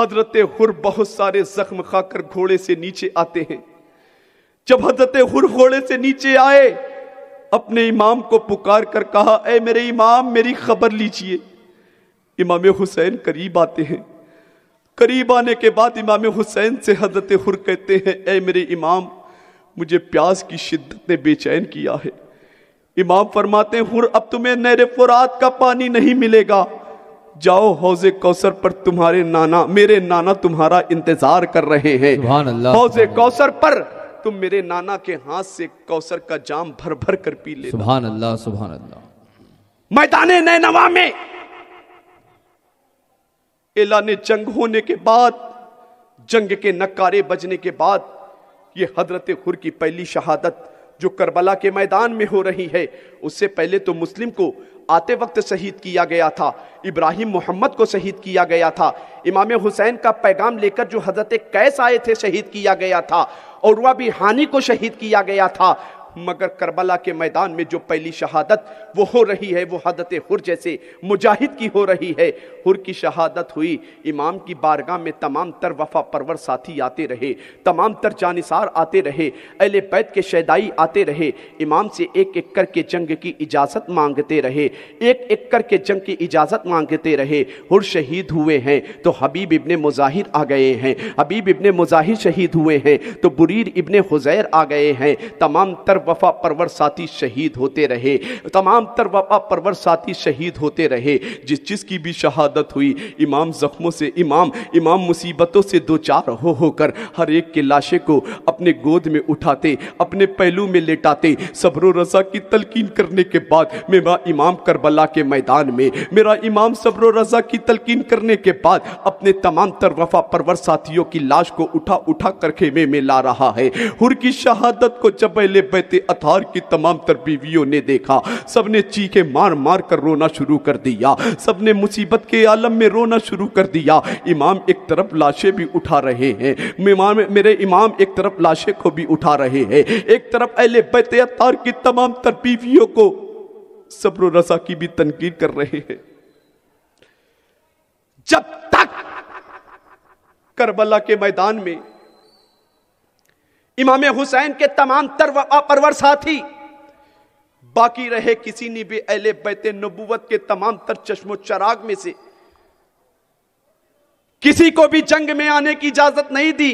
حضرت حر بہت سارے زخم کھا کر گھوڑے سے نیچے آتے ہیں. جب حضرت حر گھوڑے سے نیچے آئے اپنے امام کو پکار کر کہا اے میرے امام میری خبر لیجئے. امام حسین قریب آتے ہیں. قریب آنے کے بعد امام حسین سے حضرت حر کہتے ہیں اے میرے امام مجھے پیاس کی شدت نے بے چین کیا ہے. امام فرماتے ہیں حر اب تمہیں نہر فرات کا پانی نہیں ملے گا، جاؤ حوض کوثر پر تمہارے نانا میرے نانا تمہارا انتظار کر رہے ہیں. سبحان اللہ. حوض کوثر پر تم میرے نانا کے ہاتھ سے کوثر کا جام بھر بھر کر پی لے. سبحان اللہ سبحان اللہ. میدان نینوا میں اعلان جنگ ہونے کے بعد، جنگ کے نکارے بجنے کے بعد، یہ حضرت حر کی پہلی شہادت جو کربلا کے میدان میں ہو رہی ہے. اس سے پہلے تو مسلم کو آتے وقت شہید کیا گیا تھا، ابراہیم محمد کو شہید کیا گیا تھا، امام حسین کا پیغام لے کر جو حضرت قیس آئے تھے شہید کیا گیا تھا، عروہ بن ہانی کو شہید کیا گیا تھا. مگر کربلا کے میدان میں جو پہلی شہادت وہ ہو رہی ہے وہ حضرت حر جیسے مجاہد کی ہو رہی ہے. حر کی شہادت ہوئی، امام کی بارگاہ میں تمام تر وفا پرور ساتھی آتے رہے، تمام تر جانثار آتے رہے، اہل بیت کے شیدائی آتے رہے، امام سے ایک ایک کر کے جنگ کی اجازت مانگتے رہے، ایک ایک کر کے جنگ کی اجازت مانگتے رہے. حر شہید ہوئے ہیں تو حبیب ابن مظاہر آ گئے ہیں، حبیب ابن مظاہر شہید ہوئے ہیں تو بریر ابن حزیر آ گئے ہیں. تمام تر وفا پرور ساتھی شہید ہوتے رہے، تمام تر وفا پرور ساتھی شہید ہوتے رہے. جس کی بھی شہادت ہوئی امام زخموں سے امام مصیبتوں سے دوچار ہو کر ہر ایک کے لاشے کو اپنے گود میں اٹھاتے، اپنے پہلو میں لیٹاتے، صبر و رضا کی تلقین کرنے کے بعد میرا امام کربلا کے میدان میں، میرا امام صبر و رضا کی تلقین کرنے کے بعد اپنے تمام تر وفا پرور ساتھیوں کی لاش کو اٹھا کر خیمے میں لا رہا ہے. حر کی شہادت کو جب اہل بیت اطہار کی تمام تر بیویوں نے دیکھا، سب نے چیخیں مار مار کر رونا شروع کر دیا، سب نے مصیبت کے عالم میں رونا شروع کر دیا. امام ایک طرف لاشیں بھی اٹھا رہے ہیں، میرے امام ایک طرف لاشیں کو بھی اٹھا رہے ہیں، ایک طرف اہل بیت اطہار کی تمام تر بیویوں کو صبر و رضا کی بھی تنقید کر رہے ہیں. جب تک کربلا کے میدان میں امام حسین کے تمام تر وفا پرور ساتھی باقی رہے، کسی نے بھی اہل بیت نبوت کے تمام تر چشم و چراغ میں سے کسی کو بھی جنگ میں آنے کی اجازت نہیں دی.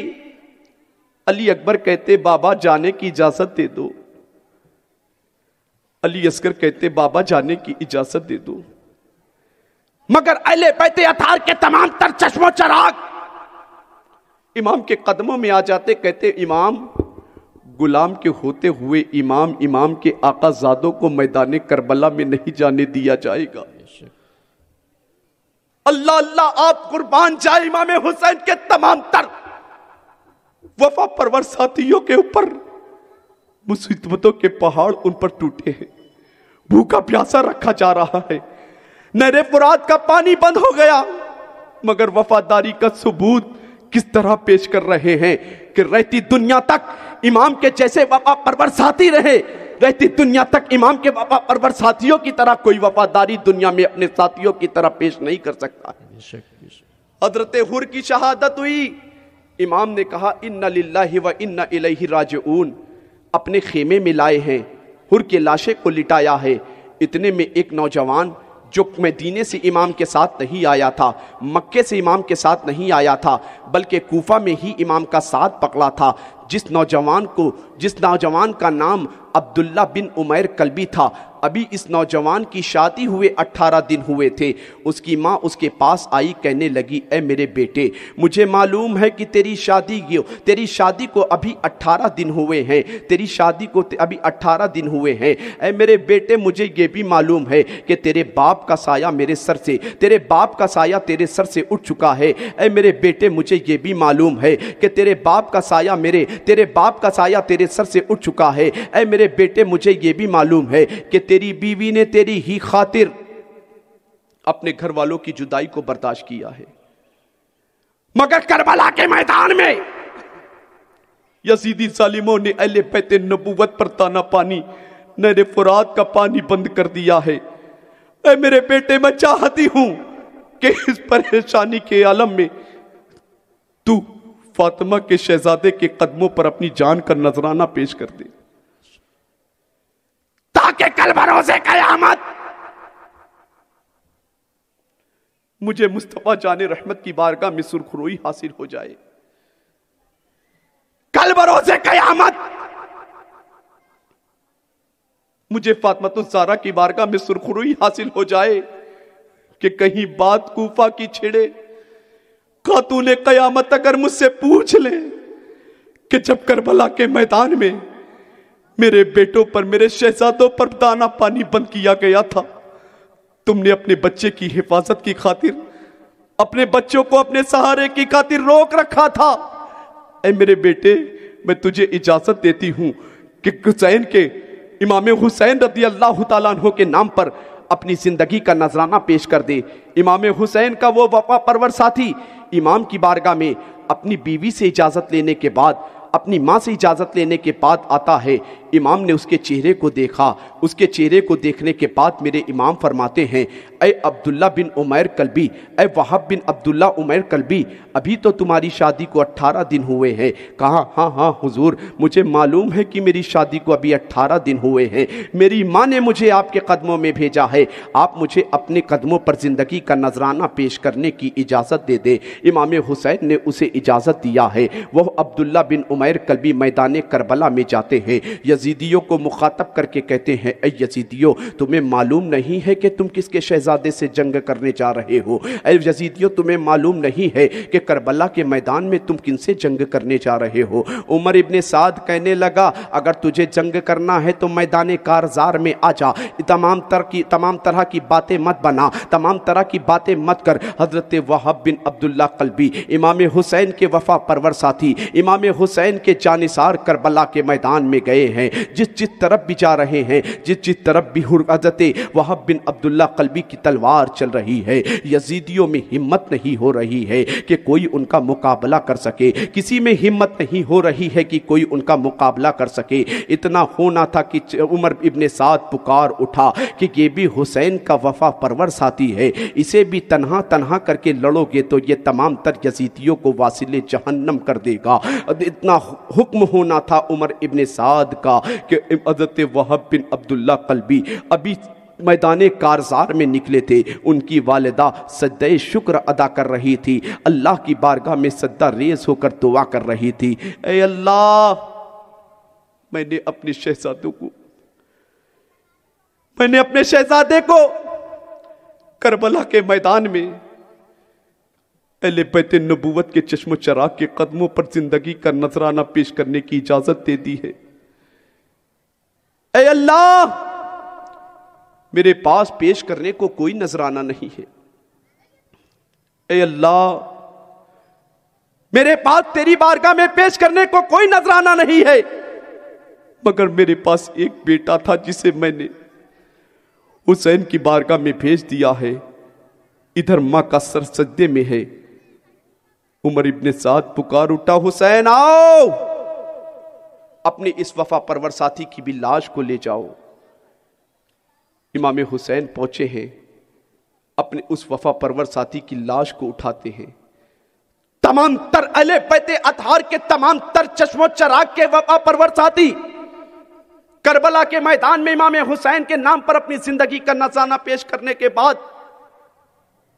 علی اکبر کہتے بابا جانے کی اجازت دے دو، علی اصغر کہتے بابا جانے کی اجازت دے دو. مگر اہل بیت اطہار کے تمام تر چشم و چراغ امام کے قدموں میں آ جاتے، کہتے امام غلام کے ہوتے ہوئے امام کے آقا زادوں کو میدان کربلا میں نہیں جانے دیا جائے گا. اللہ اللہ آپ قربان جائے امام حسین کے تمام تر وفا پرور ساتھیوں کے اوپر مصیبتوں کے پہاڑ ان پر ٹوٹے ہیں، بھوکا پیاسا رکھا جا رہا ہے، نہر فرات کا پانی بند ہو گیا، مگر وفاداری کا ثبوت کس طرح پیش کر رہے ہیں کہ رہتی دنیا تک امام کے جیسے وفا پرور ساتھی رہے، رہتی دنیا تک امام کے وفا پرور ساتھیوں کی طرح کوئی وفاداری دنیا میں اپنے ساتھیوں کی طرح پیش نہیں کر سکتا. حضرت حر کی شہادت ہوئی، امام نے کہا ان للہ و انا الیہ راجعون، اپنے خیمے میں لائے ہیں، حر کے لاشے کو لٹایا ہے. اتنے میں ایک نوجوان جو مدینے سے امام کے ساتھ نہیں آیا تھا، مکے سے امام کے ساتھ نہیں آیا تھا، بلکہ کوفہ میں ہی امام کا ساتھ پکڑا تھا، جس نوجوان کا نام عبداللہ بن عمیر کلبی تھا. ابھی اس نوجوان کی شادی ہوئے 18 دن ہوئے تھے. اس کی ماں اس کے پاس آئی، کہنے لگی اے میرے بیٹے مجھے معلوم ہے کہ تیری شادی کو ابھی 18 دن ہوئے ہیں، تیری شادی کو ابھی 18 دن ہوئے ہیں. اے میرے بیٹے مجھے یہ بھی معلوم ہے کہ تیرے باپ کا سایہ میرے سر سے اٹھ چکا ہے. اے میرے بیٹے مجھے یہ بھی معلوم ہے کہ تیرے باپ کا سایہ تیرے سر سے اٹھ چکا ہے. اے میرے بیٹے مجھے یہ بھی معلوم ہے کہ تیری بیوی نے تیری ہی خاطر اپنے گھر والوں کی جدائی کو برداشت کیا ہے. مگر کربلا کے میدان میں یزیدی ظالموں نے اہل بیت نبوت پر تانا پانی، نہر فرات کا پانی بند کر دیا ہے. اے میرے بیٹے میں چاہتی ہوں کہ اس پریشانی کے عالم میں تو فاطمہ کے شہزادے کے قدموں پر اپنی جان کا نذرانہ پیش کر دے، تاکہ کل بروز قیامت مجھے مصطفیٰ جان رحمت کی بارگاہ میں سرخروئی حاصل ہو جائے، کل بروز قیامت مجھے فاطمۃ الزہرا کی بارگاہ میں سرخروئی حاصل ہو جائے کہ کہیں بات کوفہ کی چھڑے، خاتون قیامت اگر مجھ سے پوچھ لے کہ جب کربلا کے میدان میں میرے بیٹوں پر، میرے شہزادوں پر دانا پانی بند کیا گیا تھا، تم نے اپنے بچے کی حفاظت کی خاطر، اپنے بچوں کو اپنے سہارے کی خاطر روک رکھا تھا، اے میرے بیٹے میں تجھے اجازت دیتی ہوں کہ حسین کے، امام حسین رضی اللہ تعالیٰ عنہ کے نام پر اپنی زندگی کا نذرانہ پیش کر دے۔ امام حسین کا وہ وفا پرور ساتھی امام کی بارگاہ میں اپنی بیوی سے اجازت لینے کے بعد، اپنی ماں سے اجازت لینے کے بعد آتا ہے۔ امام نے اس کے چہرے کو دیکھا، اس کے چہرے کو دیکھنے کے بعد میرے امام فرماتے ہیں، اے عبداللہ بن عمیر کلبی، اے وہب بن عبداللہ عمیر کلبی، ابھی تو تمہاری شادی کو 18 دن ہوئے ہیں۔ کہا ہاں حضور، مجھے معلوم ہے کہ میری شادی کو ابھی 18 دن ہوئے ہیں، میری ماں نے مجھے آپ کے قدموں میں بھیجا ہے، آپ مجھے اپنے قدموں پر زندگی کا نذرانہ پیش کرنے کی اجازت دے دے۔ امام حسین نے اسے اجازت دیا ہے۔ وہ عبداللہ بن عمیر کلبی میدان کربلا میں جاتے ہیں، یزیدیوں کو مخاطب کر کے کہتے ہیں، اے یزیدیوں، تمہیں معلوم نہیں ہے کہ تم کس کے شہزادے سے جنگ کرنے جا رہے ہو؟ اے یزیدیوں، تمہیں معلوم نہیں ہے کہ کربلا کے میدان میں تم کن سے جنگ کرنے جا رہے ہو؟ عمر ابن سعد کہنے لگا، اگر تجھے جنگ کرنا ہے تو میدان کارزار میں آ جا، تمام طرح کی باتیں مت بنا، تمام طرح کی باتیں مت کر۔ حضرت وہب بن عبداللہ قلبی، امام حسین کے وفا پرور ساتھی، امام حسین کے جانثار کربلا کے میدان میں گئے ہیں۔ جس طرف بھی جا رہے ہیں، جس طرف بھی حضرت وہب بن عبداللہ قلبی کی تلوار چل رہی ہے، یزیدیوں میں ہمت نہیں ہو رہی ہے کہ کوئی ان کا مقابلہ کر سکے، کسی میں ہمت نہیں ہو رہی ہے کہ کوئی ان کا مقابلہ کر سکے۔ اتنا ہونا تھا کہ عمر ابن سعد پکار اٹھا کہ یہ بھی حسین کا وفا پرور ساتھی ہے، اسے بھی تنہا کر کے لڑو گے تو یہ تمام تر یزیدیوں کو واصل جہنم کر دے گا۔ اتنا حکم ہونا تھا عمر ابن سعد کا کہ حضرت وہب بن عبداللہ قلبی ابھی میدان کارزار میں نکلے تھے، ان کی والدہ سجدہ شکر ادا کر رہی تھی، اللہ کی بارگاہ میں سجدہ ریز ہو کر دعا کر رہی تھی، اے اللہ، میں نے اپنے شہزادے کو کربلا کے میدان میں اہل بیت نبوت کے چشم و چراغ کے قدموں پر زندگی کا نذرانہ پیش کرنے کی اجازت دے دی ہے۔ اے اللہ، میرے پاس پیش کرنے کو کوئی نذرانہ نہیں ہے۔ اے اللہ، میرے پاس تیری بارگاہ میں پیش کرنے کو کوئی نذرانہ نہیں ہے، مگر میرے پاس ایک بیٹا تھا جسے میں نے حسین کی بارگاہ میں بھیج دیا ہے، ادھر ماں کا سر سجدے میں ہے۔ عمر ابن سعد پکار اٹھا، حسین آؤ، اپنے اس وفا پرور ساتھی کی بھی لاش کو لے جاؤ۔ امام حسین پہنچے ہیں، اپنے اس وفا پرور ساتھی کی لاش کو اٹھاتے ہیں۔ تمام تر اہل بیت اطہار کے تمام تر چشم و چراغ کے وفا پرور ساتھی کربلا کے میدان میں امام حسین کے نام پر اپنی زندگی کا نذرانہ پیش کرنے کے بعد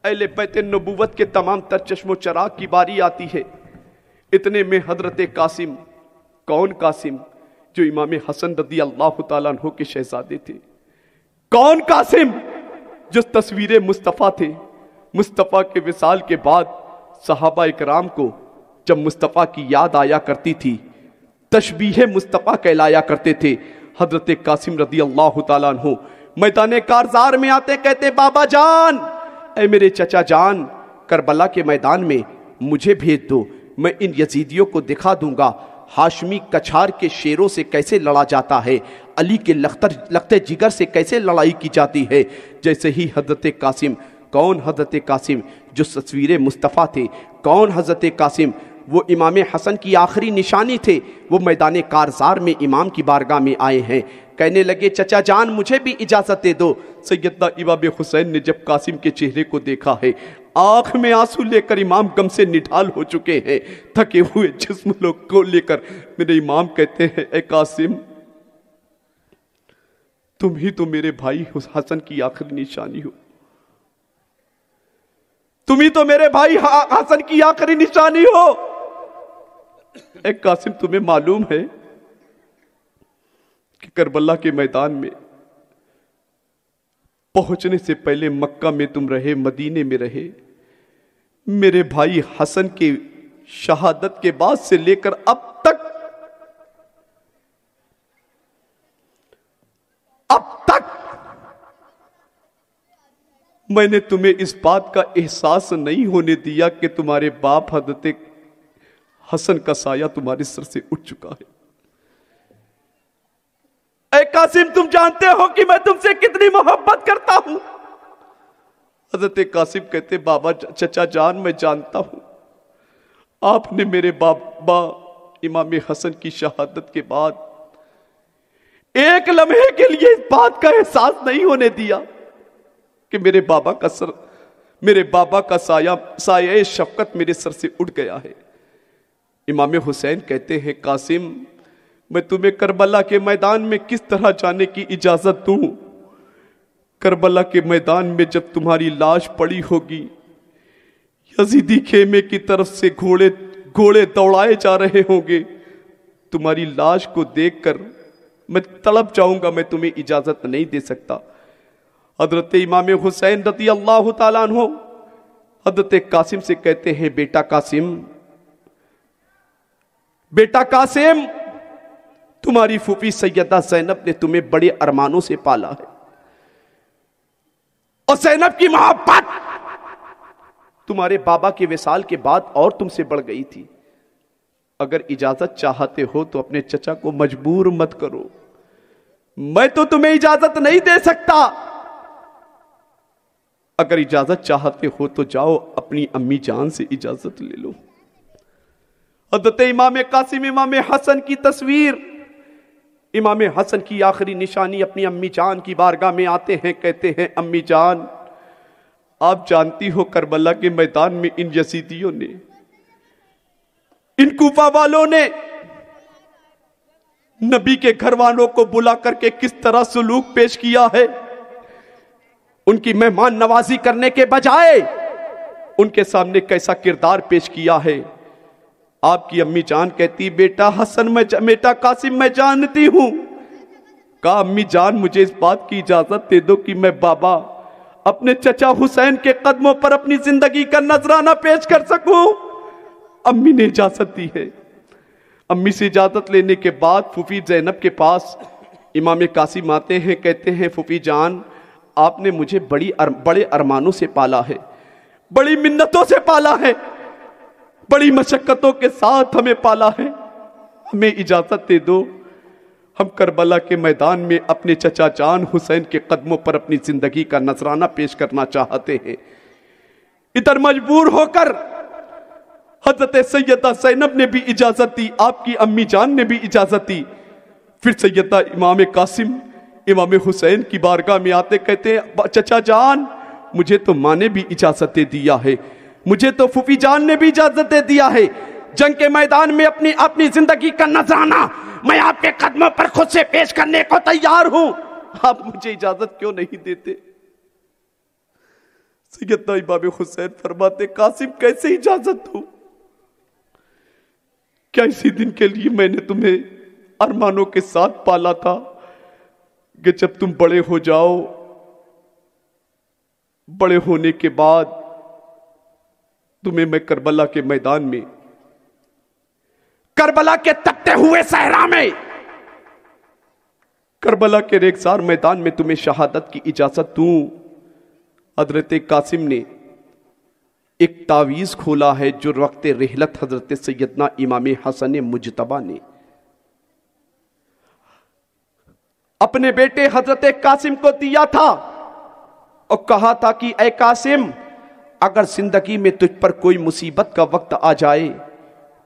اہل بیت نبوت کے تمام تر چشم و چراغ کی باری آتی ہے۔ اتنے میں حضرت قاسم، کون قاسم؟ جو امام حسن رضی اللہ تعالیٰ عنہ کے شہزادے تھے۔ کون قاسم؟ جو تصویر مصطفیٰ تھے۔ مصطفیٰ کے وصال کے بعد صحابہ اکرام کو جب مصطفیٰ کی یاد آیا کرتی تھی، تشبیہ مصطفیٰ کہلایا کرتے تھے، حضرت قاسم رضی اللہ تعالیٰ عنہ میدان کارزار میں آتے، کہتے بابا جان، اے میرے چچا جان، کربلا کے میدان میں مجھے بھیج دو، میں ان یزیدیوں کو دکھا دوں گا ہاشمی کچھار کے شیروں سے کیسے لڑا جاتا ہے، علی کے لختے جگر سے کیسے لڑائی کی جاتی ہے۔ جیسے ہی حضرت قاسم، کون حضرت قاسم جو تصویر مصطفیٰ تھے، کون حضرت قاسم وہ امام حسن کی آخری نشانی تھے، وہ میدان کارزار میں امام کی بارگاہ میں آئے ہیں، کہنے لگے چچا جان مجھے بھی اجازت دے دو۔ سیدنا امام حسین نے جب قاسم کے چہرے کو دیکھا ہے، آنکھ میں آنسو لے کر امام غم سے نڈھال ہو چکے ہیں، تھکے ہوئے جسم کو لے کر میرے امام کہتے ہیں اے قاسم تم ہی تو میرے بھائی حسن کی آخری نشانی ہو، تم ہی تو میرے بھائی حسن کی آخری نشانی ہو۔ اے قاسم تمہیں معلوم ہے کہ کربلا کے میدان میں پہنچنے سے پہلے مکہ میں تم رہے، مدینے میں رہے، میرے بھائی حسن کے شہادت کے بعد سے لے کر اب تک میں نے تمہیں اس بات کا احساس نہیں ہونے دیا کہ تمہارے باپ حضرت حسن کا سایہ تمہارے سر سے اٹھ چکا ہے۔ اے قاسم تم جانتے ہو کہ میں تم سے کتنی محبت کرتا ہوں۔ حضرت قاسم کہتے بابا چچا جان میں جانتا ہوں، آپ نے میرے بابا امام حسن کی شہادت کے بعد ایک لمحے کے لیے اس بات کا احساس نہیں ہونے دیا کہ میرے بابا کا سایہ شفقت میرے سر سے اٹھ گیا ہے۔ امام حسین کہتے ہیں قاسم میں تمہیں کربلا کے میدان میں کس طرح جانے کی اجازت دوں؟ کربلا کے میدان میں جب تمہاری لاش پڑی ہوگی، یزیدی خیمے کی طرف سے گھوڑے دوڑائے جا رہے ہوں گے، تمہاری لاش کو دیکھ کر میں تڑپ جاؤں گا، میں تمہیں اجازت نہیں دے سکتا۔ حضرت امام حسین رضی اللہ تعالیٰ عنہ حضرت قاسم سے کہتے ہیں بیٹا قاسم تمہاری پھوپھی سیدہ زینب نے تمہیں بڑے ارمانوں سے پالا ہے، اور زینب کی محبت تمہارے بابا کے وصال کے بعد اور تم سے بڑھ گئی تھی۔ اگر اجازت چاہتے ہو تو اپنے چچا کو مجبور مت کرو، میں تو تمہیں اجازت نہیں دے سکتا۔ اگر اجازت چاہتے ہو تو جاؤ اپنی امی جان سے اجازت لے لو۔ حضرت امام قاسم امام حسن کی تصویر، امام حسن کی آخری نشانی اپنی امی جان کی بارگاہ میں آتے ہیں، کہتے ہیں امی جان آپ جانتی ہو کربلا کے میدان میں ان یزیدیوں نے، ان کوفہ والوں نے نبی کے گھر والوں کو بلا کر کے کس طرح سلوک پیش کیا ہے۔ ان کی مہمان نوازی کرنے کے بجائے ان کے سامنے کیسا کردار پیش کیا ہے۔ آپ کی امی جان کہتی بیٹا قاسم میں جانتی ہوں، کہا امی جان مجھے اس بات کی اجازت دے دو کہ میں بابا اپنے چچا حسین کے قدموں پر اپنی زندگی کا نذرانہ پیش کر سکوں۔ امی نے اجازت دی ہے۔ امی سے اجازت لینے کے بعد پھوپھی زینب کے پاس امام قاسم آتے ہیں، کہتے ہیں پھوپھی جان آپ نے مجھے بڑے ارمانوں سے پالا ہے، بڑی منتوں سے پالا ہے، بڑی مشقتوں کے ساتھ ہمیں پالا ہے، ہمیں اجازت دے دو ہم کربلا کے میدان میں اپنے چچا جان حسین کے قدموں پر اپنی زندگی کا نذرانہ پیش کرنا چاہتے ہیں۔ ادھر مجبور ہو کر حضرت سیدہ زینب نے بھی اجازت دی، آپ کی امی جان نے بھی اجازت دی۔ پھر سیدہ امام قاسم امام حسین کی بارگاہ میں آتے کہتے ہیں چچا جان مجھے تو ماں نے بھی اجازت دے دیا ہے، مجھے تو پھوپھی جان نے بھی اجازت دے دیا ہے، جنگ کے میدان میں اپنی زندگی کا نذرانہ میں آپ کے قدموں پر خود سے پیش کرنے کو تیار ہوں، آپ مجھے اجازت کیوں نہیں دیتے؟ سیدنا امام حسین فرماتے قاسم کیسے اجازت دوں؟ کیا اسی دن کے لیے میں نے تمہیں ارمانوں کے ساتھ پالا تھا کہ جب تم بڑے ہو جاؤ، بڑے ہونے کے بعد تمہیں میں کربلا کے میدان میں، کربلا کے تپتے ہوئے صحرا میں، کربلا کے ریگزار میدان میں تمہیں شہادت کی اجازت دوں؟ حضرت قاسم نے ایک تعویذ کھولا ہے جو وقت رحلت حضرت سیدنا امام حسن مجتبی نے اپنے بیٹے حضرت قاسم کو دیا تھا، اور کہا تھا کہ اے قاسم اگر زندگی میں تجھ پر کوئی مصیبت کا وقت آ جائے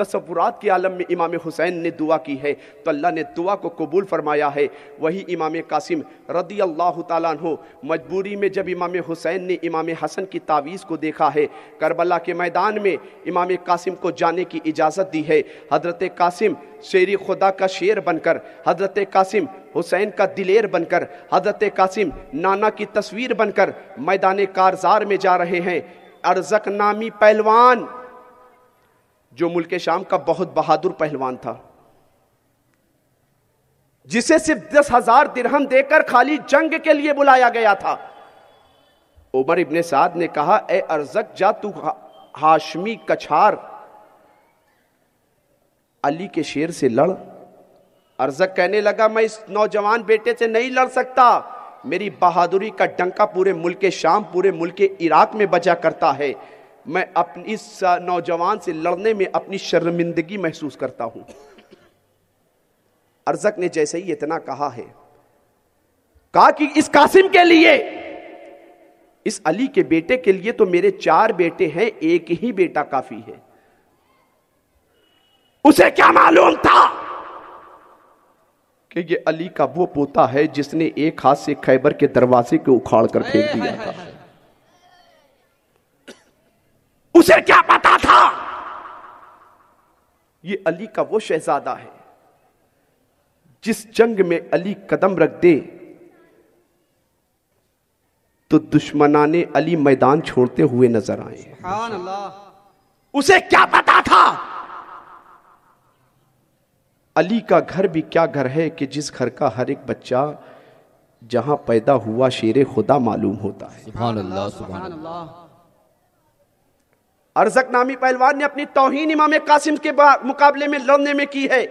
تصورات کے عالم میں امام حسین نے دعا کی ہے تو اللہ نے دعا کو قبول فرمایا ہے۔ وہی امام قاسم رضی اللہ تعالیٰ عنہ مجبوری میں جب امام حسین نے امام حسن کی تعویذ کو دیکھا ہے، کربلا کے میدان میں امام قاسم کو جانے کی اجازت دی ہے۔ حضرت قاسم شیر خدا کا شیر بن کر، حضرت قاسم حسین کا دلیر بن کر، حضرت قاسم نانا کی تصویر بن کر میدان کارزار میں جا رہے ہیں۔ ارزق نامی پہلوان جو ملک شام کا بہت بہادر پہلوان تھا، جسے صرف 10,000 درہم دے کر خالی جنگ کے لیے بلایا گیا تھا، عمر ابن سعد نے کہا اے ارزق جا تو ہاشمی کچھار علی کے شیر سے لڑ۔ ارزق کہنے لگا میں اس نوجوان بیٹے سے نہیں لڑ سکتا، میری بہادری کا ڈنکا پورے ملک شام پورے ملک عراق میں بجا کرتا ہے، میں اپنی اس نوجوان سے لڑنے میں اپنی شرمندگی محسوس کرتا ہوں۔ ارزق نے جیسے ہی اتنا کہا ہے، کہا کہ اس قاسم کے لیے، اس علی کے بیٹے کے لیے تو میرے 4 بیٹے ہیں، ایک ہی بیٹا کافی ہے۔ اسے کیا معلوم تھا کہ یہ علی کا وہ پوتا ہے جس نے ایک ہاتھ سے خیبر کے دروازے کو اکھاڑ کر پھینک دیا تھا۔ اسے کیا پتا تھا یہ علی کا وہ شہزادہ ہے جس جنگ میں علی قدم رکھ دے تو دشمنان علی میدان چھوڑتے ہوئے نظر آئے۔ سبحان اللہ۔ اسے کیا پتا تھا علی کا گھر بھی کیا گھر ہے کہ جس گھر کا ہر ایک بچہ جہاں پیدا ہوا شیر خدا معلوم ہوتا ہے۔ سبحان اللہ سبحان اللہ۔ ارزق نامی پہلوان نے اپنی توہین امام قاسم کے مقابلے میں لڑنے میں کی ہے۔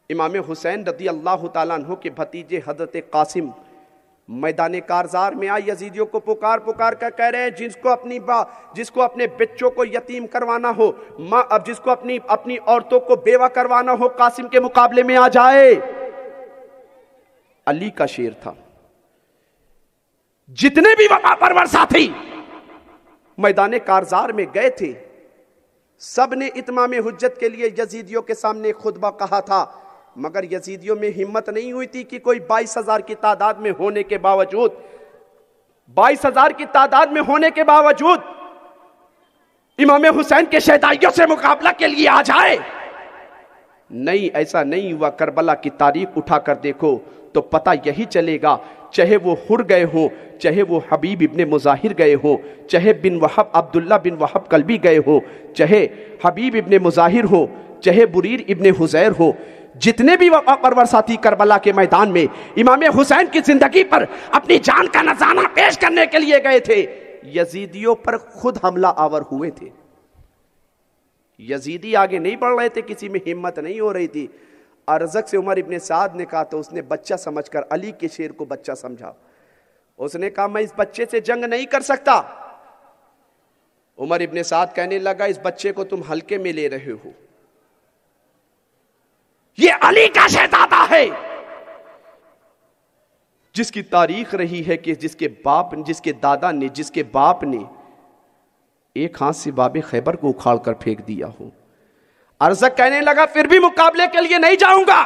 امام حسین رضی اللہ تعالیٰ عنہ کے بھتیجے حضرت قاسم میدان کارزار میں آئے، یزیدیوں کو پکار کر کہہ رہے ہیں جس کو اپنے بچوں کو یتیم کروانا ہو، اب جس کو اپنی عورتوں کو بیوہ کروانا ہو، قاسم کے مقابلے میں آ جائے۔ علی کا شیر تھا۔ جتنے بھی وفا پرور ساتھی میدان کارزار میں گئے تھے، سب نے اتمام حجت کے لیے یزیدیوں کے سامنے خطبہ کہا تھا، مگر یزیدیوں میں ہمت نہیں ہوئی تھی کہ کوئی 22,000 کی تعداد میں ہونے کے باوجود 22,000 کی تعداد میں ہونے کے باوجود امام حسین کے شہدائیوں سے مقابلہ کے لیے آ جائے۔ نہیں، ایسا نہیں ہوا۔ کربلا کی تاریخ اٹھا کر دیکھو تو پتہ یہی چلے گا، چاہے وہ حر گئے ہوں، چاہے وہ حبیب ابن مظاہر گئے ہوں، چاہے بن وہب عبداللہ بن وہب قلبی گئے ہوں، چاہے حبیب ابن مظاہر ہو، چاہے بریر ابن حزیر ہو، جتنے بھی وفا پرور ساتھی کربلا کے میدان میں امام حسین کی زندگی پر اپنی جان کا نذرانہ پیش کرنے کے لیے گئے تھے، یزیدیوں پر خود حملہ آور ہوئے تھے۔ یزیدی آگے نہیں بڑھ رہے تھے، کسی میں ہمت نہیں ہو رہی تھی۔ ارزق سے عمر ابن سعد نے کہا تو اس نے بچہ سمجھ کر علی کے شیر کو بچہ سمجھا۔ اس نے کہا میں اس بچے سے جنگ نہیں کر سکتا۔ عمر ابن سعد کہنے لگا اس بچے کو تم ہلکے میں لے رہے ہو، یہ علی کا شہزادہ ہے جس کی تاریخ رہی ہے کہ جس کے دادا نے، جس کے باپ نے ایک ہاتھ سے باب خیبر کو اکھاڑ کر پھینک دیا ہو۔ ارزق کہنے لگا پھر بھی مقابلے کے لیے نہیں جاؤں گا۔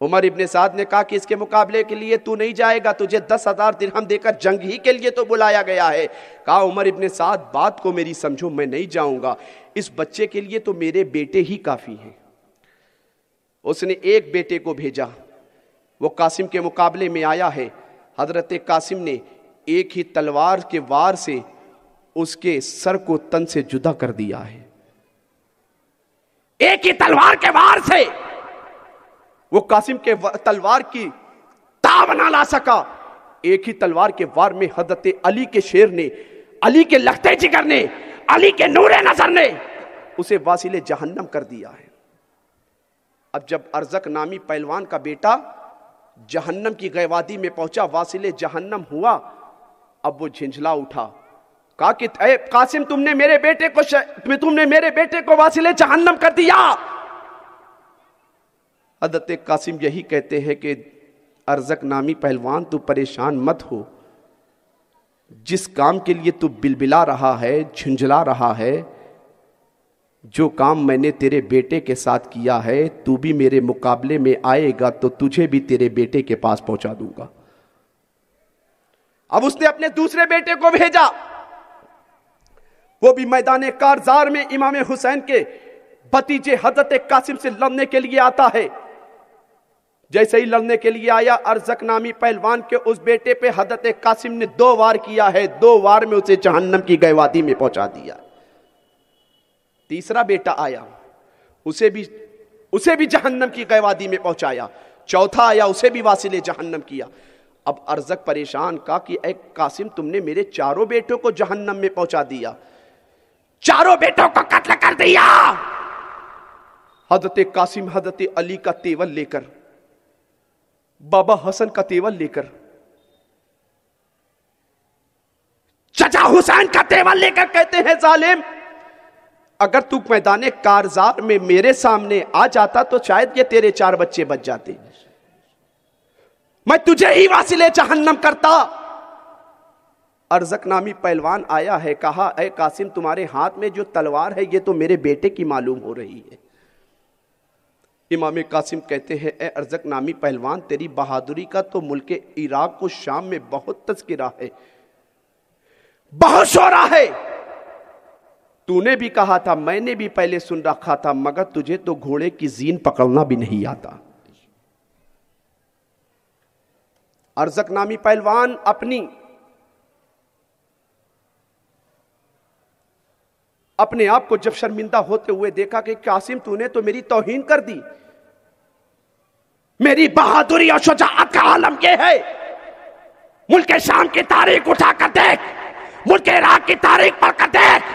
عمر ابن سعد نے کہا کہ اس کے مقابلے کے لیے تو نہیں جائے گا، تجھے 10,000 درہم دے کر جنگ ہی کے لیے تو بلایا گیا ہے۔ کہا عمر ابن سعد بات کو میری سمجھو، میں نہیں جاؤں گا، اس بچے کے لیے تو میرے بیٹے ہی کافی ہیں۔ اس نے ایک بیٹے کو بھیجا، وہ قاسم کے مقابلے میں آیا ہے۔ حضرت قاسم نے ایک ہی تلوار کے وار سے اس کے سر کو تن سے جدا کر دیا ہے۔ ایک ہی تلوار کے وار سے وہ قاسم کے تلوار کی تاب نہ لا سکا۔ ایک ہی تلوار کے وار میں حضرت علی کے شیر نے، علی کے لختے جگر نے، علی کے نور نظر نے اسے واصل جہنم کر دیا ہے۔ اب جب ارزق نامی پہلوان کا بیٹا جہنم کی گیوادی میں پہنچا، واصل جہنم ہوا، اب وہ جھنجھلا اٹھا، کہا کہ اے قاسم تم نے میرے بیٹے کو واصل جہنم کر دیا۔ حضرت قاسم یہی کہتے ہیں کہ ارزق نامی پہلوان تو پریشان مت ہو، جس کام کے لیے تو بلبلا رہا ہے، جھنجھلا رہا ہے، جو کام میں نے تیرے بیٹے کے ساتھ کیا ہے تو بھی میرے مقابلے میں آئے گا تو تجھے بھی تیرے بیٹے کے پاس پہنچا دوں گا۔ اب اس نے اپنے دوسرے بیٹے کو بھیجا، وہ بھی میدان کارزار میں امام حسین کے بھتیجے حضرت قاسم سے لڑنے کے لیے آتا ہے۔ جیسے ہی لڑنے کے لیے آیا، ارزق نامی پہلوان کے اس بیٹے پہ حضرت قاسم نے 2 وار کیا ہے، 2 وار میں اسے جہنم کی گہوادی میں پہنچا دیا۔ تیسرا بیٹا آیا، اسے بھی جہنم کی گہوادی میں پہنچایا۔ چوتھا آیا، اسے بھی واصل جہنم کیا۔ اب ارزق پریشان کہا کہ اے قاسم، تم نے میرے 4 بیٹوں کو جہنم میں پہنچا دیا، 4 بیٹوں کو قتل کر دیا۔ حضرت قاسم حضرت علی کا تیول لے کر، بابا حسن کا تیول لے کر، چچا حسین کا تیول لے کر کہتے ہیں ظالم، اگر تو میدان کارزار میں میرے سامنے آ جاتا تو شاید یہ تیرے 4 بچے بچ جاتے، میں تجھے ہی واصل جہنم کرتا۔ ارزق نامی پہلوان آیا ہے، کہا اے قاسم، تمہارے ہاتھ میں جو تلوار ہے یہ تو میرے بیٹے کی معلوم ہو رہی ہے۔ امام قاسم کہتے ہیں اے ارزق نامی پہلوان، تیری بہادری کا تو ملک عراق و شام میں بہت تذکرہ ہے، بہت شعرا ہے۔ تو نے بھی کہا تھا، میں نے بھی پہلے سن رکھا تھا، مگر تجھے تو گھوڑے کی زین پکڑنا بھی نہیں آتا۔ ارزق نامی پہلوان اپنے آپ کو جب شرمندہ ہوتے ہوئے دیکھا کہ قاسم تو نے تو میری توہین کر دی، میری بہادری اور شجاعت کا عالم یہ ہے، ملک شام کی تاریخ اٹھا کر دیکھ، ملک عراق کی تاریخ پڑھ کر دیکھ،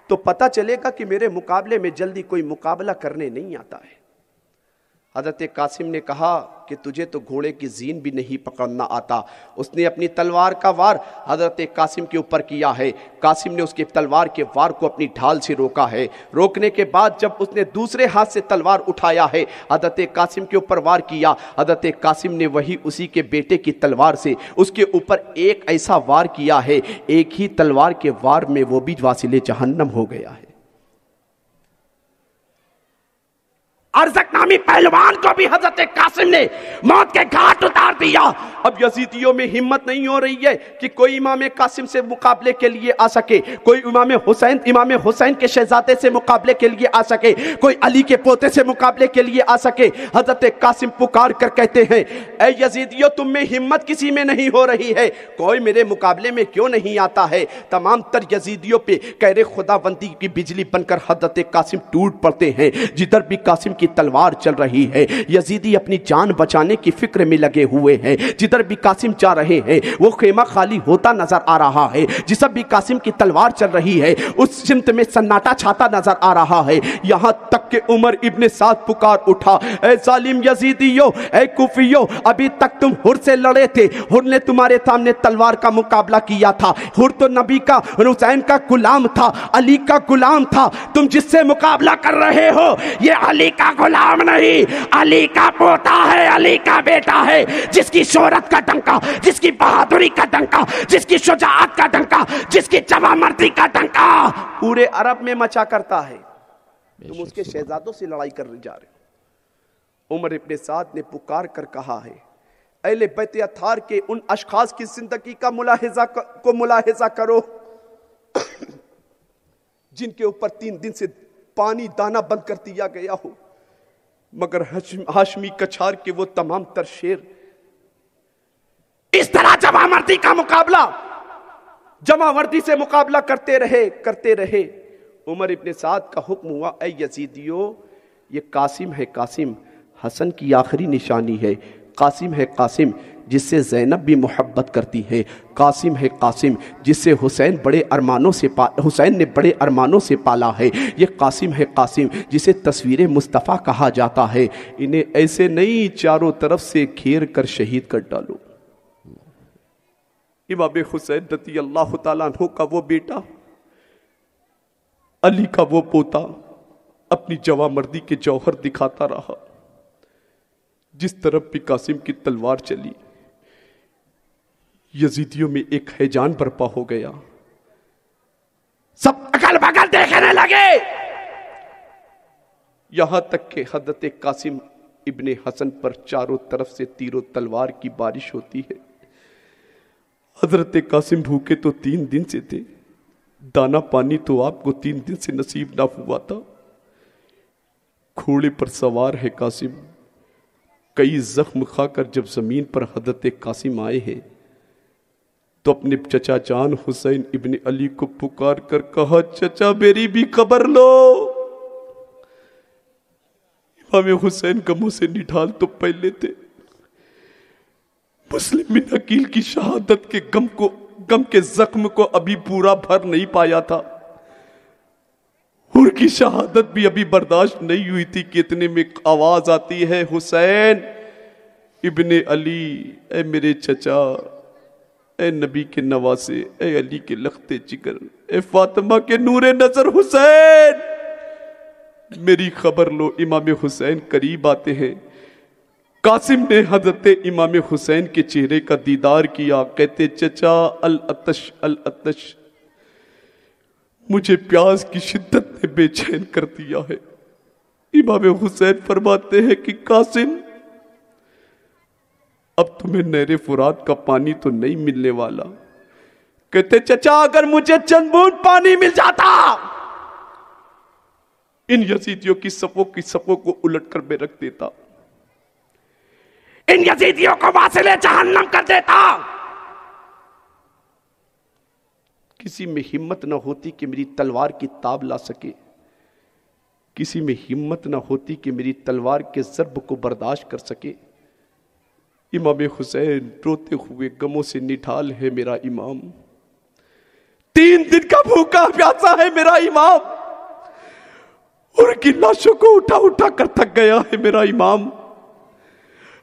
تو پتہ چلے گا کہ میرے مقابلے میں جلدی کوئی مقابلہ کرنے نہیں آتا ہے۔ حضرت قاسم نے کہا کہ تجھے تو گھوڑے کی زین بھی نہیں پکڑنا آتا۔ اس نے اپنی تلوار کا وار حضرت قاسم کے اوپر کیا ہے۔ قاسم نے اس کے تلوار کے وار کو اپنی ڈھال سے روکا ہے۔ روکنے کے بعد جب اس نے دوسرے ہاتھ سے تلوار اٹھایا ہے، حضرت قاسم کے اوپر وار کیا، حضرت قاسم نے وہی اسی کے بیٹے کی تلوار سے اس کے اوپر ایک ایسا وار کیا ہے، ایک ہی تلوار کے وار میں وہ بھی واصل جہنم ہو گیا ہے۔ ارزق نامی پہلوان کو بھی حضرت قاسم نے موت کے گھاٹ اتار دیا۔ اب یزیدیوں میں ہمت نہیں ہو رہی ہے کہ کوئی امام قاسم سے مقابلے کے لیے آ سکے، کوئی امام حسین کے شہزادے سے مقابلے کے لیے آ سکے، کوئی علی کے پوتے سے مقابلے کے لیے آ سکے۔ حضرت قاسم پکار کر کہتے ہیں اے یزیدیوں، تم میں ہمت کسی میں نہیں ہو رہی ہے، کوئی میرے مقابلے میں کیوں نہیں آتا ہے؟ تمام تر یزیدیوں پہ کہر خداوندی کی بجلی بن کر حضرت قاسم ٹوٹ پڑتے ہیں۔ جدھر بھی قاسم کی تلوار چل رہی ہے، یزیدی اپنی جان بچانے کی فکر میں لگے ہوئے ہیں۔ جدھر بھی قاسم جا رہے ہیں وہ خیمہ خالی ہوتا نظر آ رہا ہے۔ جس بھی قاسم کی تلوار چل رہی ہے اس سمت میں سناٹا چھاتا نظر آ رہا ہے، یہاں تک کہ عمر ابن سعد پکار اٹھا اے ظالم یزیدیو، اے کوفیو، ابھی تک تم حر سے لڑے تھے، حر نے تمہارے سامنے تلوار کا مقابلہ کیا تھا، حر تو نبی کا، حسین کا غلام تھا، علی کا غلام تھا، تم جس سے مقابلہ کر رہے ہو یہ علی کا غلام نہیں، علی کا پوتا ہے، علی کا بیٹا ہے، جس کی شہرت کا ڈنکا، جس کی بہادری کا ڈنکا، جس کی شجاعت کا ڈنکا، جس کی جوان مردی کا ڈنکا پورے عرب میں مچا کرتا ہے، تم اس کے شہزادوں سے لڑائی کر جا رہے ہو۔ عمر ابن سعد نے پکار کر کہا ہے اہل بیت اطہار کے ان اشخاص کی زندگی کا ملاحظہ کرو جن کے اوپر 3 دن سے پانی دانہ بند کر دیا گیا ہو، مگر ہاشمی کچھار کے وہ تمام تر شیر اس طرح جمع مردی کا مقابلہ، جمع مردی سے مقابلہ کرتے رہے۔ عمر ابن سعد کا حکم ہوا اے یزیدیو، یہ قاسم ہے، قاسم حسن کی آخری نشانی ہے، قاسم ہے قاسم جس سے زینب بھی محبت کرتی ہے، قاسم ہے قاسم جس سے حسین نے بڑے ارمانوں سے پالا ہے، یہ قاسم ہے قاسم جسے تصویر مصطفیٰ کہا جاتا ہے، انہیں ایسے نہیں چاروں طرف سے گھیر کر شہید کر ڈالو۔ امام حسین رضی اللہ تعالیٰ عنہ کا وہ بیٹا، علی کا وہ پوتا اپنی جوان مردی کے جوہر دکھاتا رہا، جس طرف بھی قاسم کی تلوار چلی یزیدیوں میں ایک ہیجان برپا ہو گیا، سب اگل بگل دیکھنے لگے۔ یہاں تک کہ حضرت قاسم ابن حسن پر چاروں طرف سے تیر و تلوار کی بارش ہوتی ہے۔ حضرت قاسم بھوکے تو 3 دن سے تھے، دانا پانی تو آپ کو 3 دن سے نصیب نہ ہوا تھا۔ گھوڑے پر سوار ہے قاسم، کئی زخم کھا کر جب زمین پر حضرت قاسم آئے ہیں تو اپنے چچا جان حسین ابن علی کو پکار کر کہا، چچا میری بھی خبر لو۔ امام حسین غموں سے نڈھال تو پہلے تھے، مسلم بن عقیل کی شہادت کے غم کے زخم کو ابھی پورا بھر نہیں پایا تھا، ان کی شہادت بھی ابھی برداشت نہیں ہوئی تھی کہ اتنے میں آواز آتی ہے، حسین ابن علی، اے میرے چچا، اے نبی کے نواسے، اے علی کے لخت جگر، اے فاطمہ کے نور نظر حسین، میری خبر لو۔ امام حسین قریب آتے ہیں، قاسم نے حضرت امام حسین کے چہرے کا دیدار کیا، کہتے چچا العطش العطش، مجھے پیاس کی شدت نے بے چین کر دیا ہے۔ امام حسین فرماتے ہیں کہ قاسم اب تمہیں نہر فرات کا پانی تو نہیں ملنے والا۔ کہتے چچا اگر مجھے چند بوند پانی مل جاتا، ان یزیدیوں کی صفوں کو الٹ کر میں رکھ دیتا، ان یزیدیوں کو واصل جہنم کر دیتا۔ کسی میں ہمت نہ ہوتی کہ میری تلوار کی تاب لا سکے، کسی میں ہمت نہ ہوتی کہ میری تلوار کے ضرب کو برداشت کر سکے۔ امام حسین روتے ہوئے غموں سے نڈھال ہے میرا امام، 3 دن کا بھوکا پیاسا ہے میرا امام، ان کی لاشوں کو اٹھا اٹھا کر تھک گیا ہے میرا امام،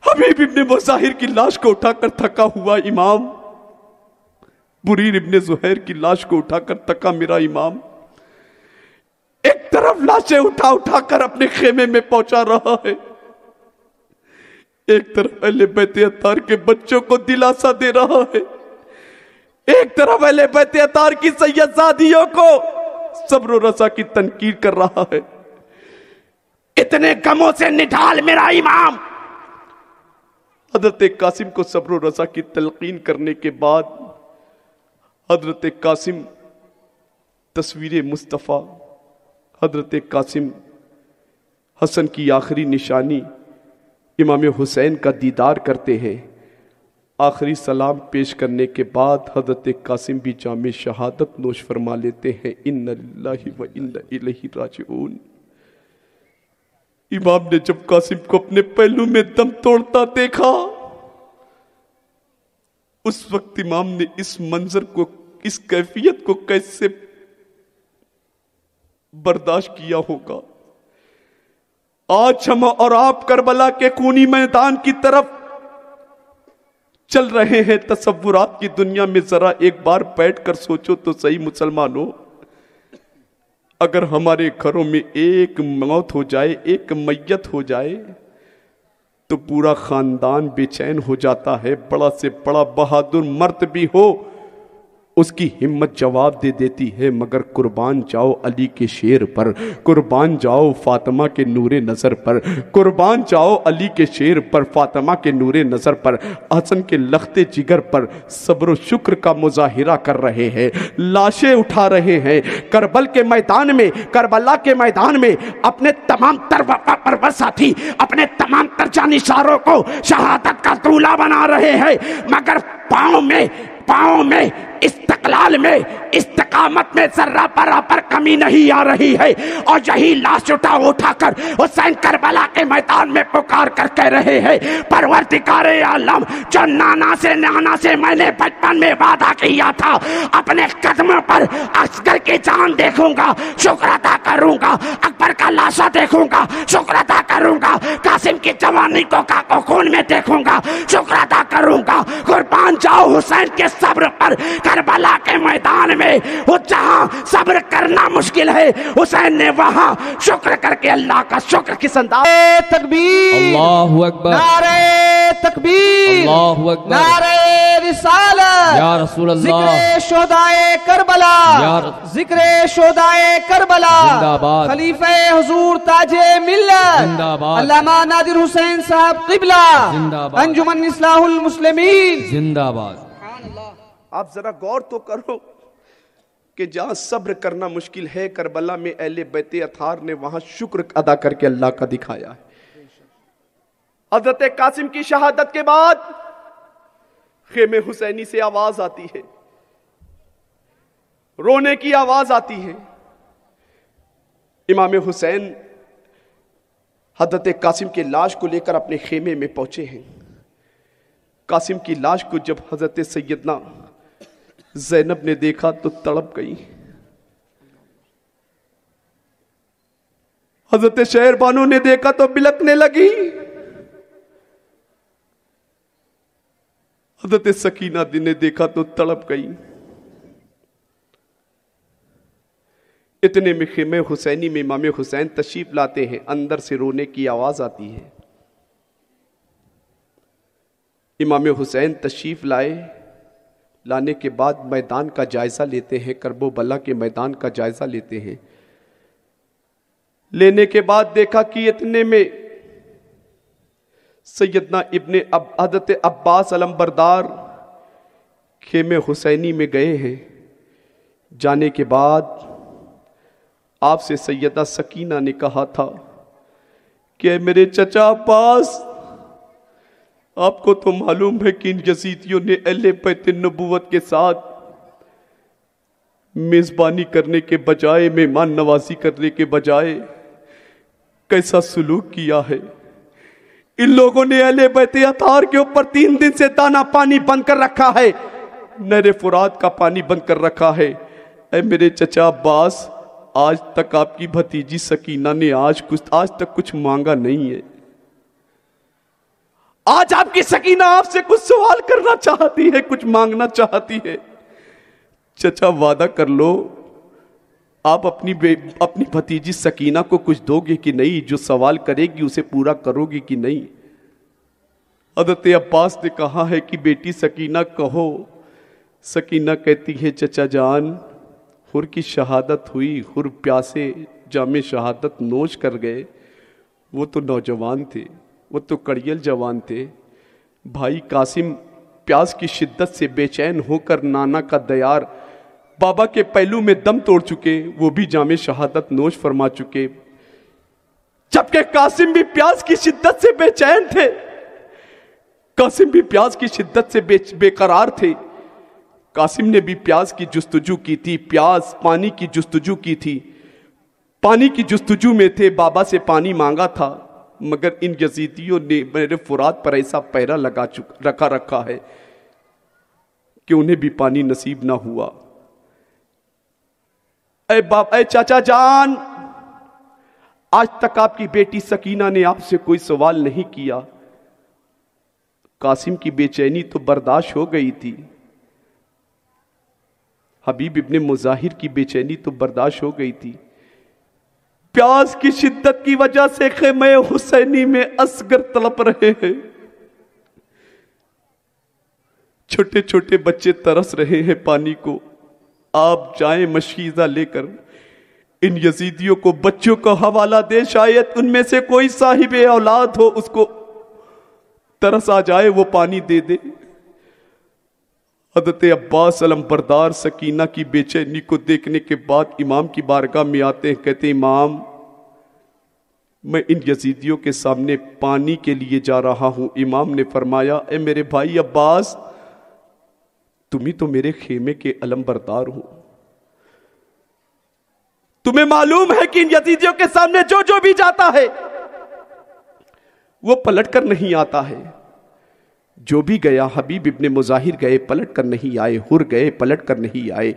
حبیب ابن مظاہر کی لاش کو اٹھا کر تھکا ہوا امام، بریر ابن زہیر کی لاش کو اٹھا کر تھکا میرا امام، ایک طرف لاشیں اٹھا اٹھا کر اپنے خیمے میں پہنچا رہا ہے، ایک طرف اہل بیت اطہار کے بچوں کو دلاسا دے رہا ہے، ایک طرف اہل بیت اطہار کی سید زادیوں کو صبر و رضا کی تنقید کر رہا ہے۔ اتنے غموں سے نڈھال میرا امام حضرت قاسم کو صبر و رضا کی تلقین کرنے کے بعد حضرت قاسم تصویر مصطفیٰ، حضرت قاسم حسن کی آخری نشانی امام حسین کا دیدار کرتے ہیں۔ آخری سلام پیش کرنے کے بعد حضرت قاسم بھی جام شہادت نوش فرما لیتے ہیں، ان للہ و انا الیہ راجعون۔ امام نے جب قاسم کو اپنے پہلو میں دم توڑتا دیکھا، اس وقت امام نے اس منظر کو، اس کیفیت کو کیسے برداشت کیا ہوگا۔ آج ہم اور آپ کربلا کے خونی میدان کی طرف چل رہے ہیں، تصورات کی دنیا میں ذرا ایک بار بیٹھ کر سوچو تو صحیح مسلمانوں، اگر ہمارے گھروں میں ایک موت ہو جائے، ایک میت ہو جائے تو پورا خاندان بے چین ہو جاتا ہے، بڑا سے بڑا بہادر مرد بھی ہو اس کی ہمت جواب دے دیتی ہے، مگر قربان جاؤ علی کے شیر پر، قربان جاؤ فاطمہ کے نور نظر پر، قربان جاؤ علی کے شیر پر، فاطمہ کے نور نظر پر، حسن کے لخت جگر پر صبر و شکر کا مظاہرہ کر رہے ہیں، لاشیں اٹھا رہے ہیں، کربلا کے میدان میں اپنے تمام تر پرور ساتھی، اپنے تمام تر جانشاروں کو شہادت کا دولہ بنا رہے ہیں، مگر پاؤں میں استقلال میں، استقامت میں ذرہ برابر کمی نہیں آ رہی ہے، اور یہی لاش اٹھا کر حسین کربلا کے میدان میں پکار کر کہہ رہے ہیں، پروردگار عالم، جو نانا سے میں نے بچپن میں وعدہ کیا تھا، اپنے قدموں پر اصغر کی جان دیکھوں گا، شکر ادا کروں گا، اکبر کا لاشا دیکھوں گا، شکر ادا کروں گا، قاسم کی جوانی کو خون میں دیکھوں گا، شکر ادا کروں گا، قربان جاؤ حسین کے صبر پر، کربلا کے میدان میں وہ جہاں صبر کرنا مشکل ہے، حسین نے وہاں شکر کر کے اللہ کا شکر کس انداز۔ تکبیر، اللہ اکبر، نعرہ تکبیر، اللہ اکبر، نعرہ رسالت۔ یا رسول اللہ، ذکر شہدائے کربلا، ذکر شہدائے کربلا، زندہ باد، خلیفہ حضور تاج ملت، زندہ باد، علامہ نادر حسین صاحب قبلہ، زندہ باد، انجمن اصلاح المسلمین، زندہ باد۔ آپ ذرا غور تو کرو کہ جہاں صبر کرنا مشکل ہے، کربلا میں اہل بیت اطہار نے وہاں شکر ادا کر کے اللہ کا دکھایا ہے۔ حضرت قاسم کی شہادت کے بعد خیمے حسینی سے آواز آتی ہے، رونے کی آواز آتی ہے۔ امام حسین حضرت قاسم کے لاش کو لے کر اپنے خیمے میں پہنچے ہیں۔ قاسم کی لاش کو جب حضرت سیدنا زینب نے دیکھا تو تڑپ گئی۔ حضرت شہر بانو نے دیکھا تو بلکنے لگی۔ حضرت سکینہ نے دیکھا تو تڑپ گئی۔ اتنے میں خیمہ حسینی میں امام حسین تشریف لاتے ہیں، اندر سے رونے کی آواز آتی ہے۔ امام حسین تشریف لانے کے بعد میدان کا جائزہ لیتے ہیں، کرب و بلا کے میدان کا جائزہ لیتے ہیں۔ لینے کے بعد دیکھا کہ اتنے میں سیدنا حضرت عباس علمبردار خیمہ حسینی میں گئے ہیں۔ جانے کے بعد آپ سے سیدہ سکینہ نے کہا تھا کہ میرے چچا عباس، آپ کو تو معلوم ہے کہ ان یزیدیوں نے اہل بیت نبوت کے ساتھ میزبانی کرنے کے بجائے، مہمان نوازی کرنے کے بجائے کیسا سلوک کیا ہے۔ ان لوگوں نے اہل بیت اطہار کے اوپر 3 دن سے دانا پانی بند کر رکھا ہے، نہر فرات کا پانی بند کر رکھا ہے۔ اے میرے چچا عباس، آج تک آپ کی بھتیجی سکینہ نے آج تک کچھ مانگا نہیں ہے۔ آج آپ کی سکینہ آپ سے کچھ سوال کرنا چاہتی ہے، کچھ مانگنا چاہتی ہے۔ چچا وعدہ کر لو، آپ اپنی بھتیجی سکینہ کو کچھ دو گے کہ نہیں؟ جو سوال کرے گی اسے پورا کرو گے کہ نہیں؟ حضرت عباس نے کہا ہے کہ بیٹی سکینہ کہو۔ سکینہ کہتی ہے چچا جان، حر کی شہادت ہوئی، حر پیاسے جام شہادت نوش کر گئے۔ وہ تو نوجوان تھے، وہ تو کڑیل جوان تھے۔ بھائی قاسم پیاس کی شدت سے بے چین ہو کر نانا کا دیار بابا کے پہلو میں دم توڑ چکے، وہ بھی جام شہادت نوش فرما چکے، جبکہ قاسم بھی پیاس کی شدت سے بے چین تھے، قاسم بھی پیاس کی شدت سے بے قرار تھے۔ قاسم نے بھی پیاس کی جستجو کی تھی، پیاس پانی کی جستجو کی تھی، پانی کی جستجو میں تھے، بابا سے پانی مانگا تھا، مگر ان یزیدیوں نے میرے فرات پر ایسا پہرا رکھا ہے کہ انہیں بھی پانی نصیب نہ ہوا۔ اے چاچا جان، آج تک آپ کی بیٹی سکینہ نے آپ سے کوئی سوال نہیں کیا۔ قاسم کی بے چینی تو برداشت ہو گئی تھی، حبیب ابن مظاہر کی بے چینی تو برداشت ہو گئی تھی۔ پیاس کی شدت کی وجہ سے خیمہ حسینی میں اصغر تڑپ رہے ہیں، چھوٹے چھوٹے بچے ترس رہے ہیں پانی کو۔ آپ جائیں مشیزہ لے کر ان یزیدیوں کو بچوں کا حوالہ دے، شاید ان میں سے کوئی صاحب اولاد ہو، اس کو ترس آ جائے، وہ پانی دے دے۔ حضرت عباس علمبردار سکینہ کی بے چینی کو دیکھنے کے بعد امام کی بارگاہ میں آتے ہیں، کہتے ہیں امام، میں ان یزیدیوں کے سامنے پانی کے لیے جا رہا ہوں۔ امام نے فرمایا، اے میرے بھائی عباس، تم ہی تو میرے خیمے کے علمبردار ہو، تمہیں معلوم ہے کہ ان یزیدیوں کے سامنے جو بھی جاتا ہے وہ پلٹ کر نہیں آتا ہے۔ جو بھی گیا، حبیب ابن مظاہر گئے پلٹ کر نہیں آئے، حر گئے پلٹ کر نہیں آئے،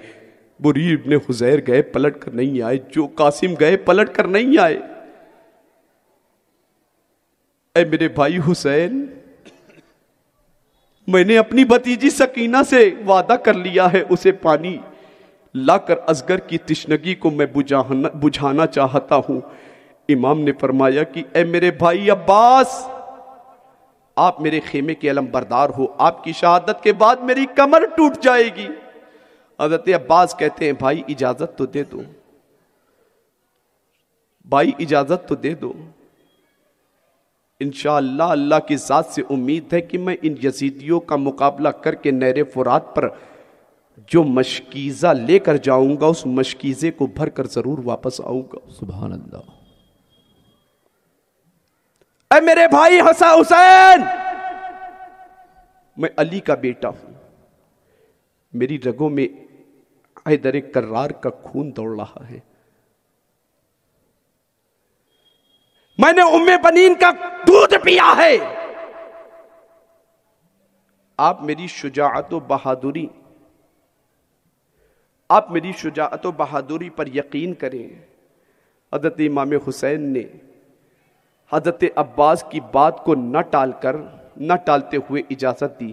بری ابن حزیر گئے پلٹ کر نہیں آئے، جو قاسم گئے پلٹ کر نہیں آئے۔ اے میرے بھائی حسین، میں نے اپنی بھتیجی سکینہ سے وعدہ کر لیا ہے، اسے پانی لا کر اصغر کی تشنگی کو میں بجھانا چاہتا ہوں۔ امام نے فرمایا کہ اے میرے بھائی عباس، آپ میرے خیمے کے علم بردار ہو، آپ کی شہادت کے بعد میری کمر ٹوٹ جائے گی۔ حضرت عباس کہتے ہیں بھائی اجازت تو دے دو، بھائی اجازت تو دے دو، انشاءاللہ اللہ کی ذات سے امید ہے کہ میں ان یزیدیوں کا مقابلہ کر کے نہر فرات پر جو مشکیزہ لے کر جاؤں گا اس مشکیزے کو بھر کر ضرور واپس آؤں گا۔ سبحان اللہ۔ اے میرے بھائی حسین، میں علی کا بیٹا ہوں، میری رگوں میں حیدر کرار کا خون دوڑ رہا ہے، میں نے ام بنین کا دودھ پیا ہے۔ آپ میری شجاعت و بہادری پر یقین کریں۔ حضرت امام حسین نے حضرت عباس کی بات کو نہ ٹالتے ہوئے اجازت دی۔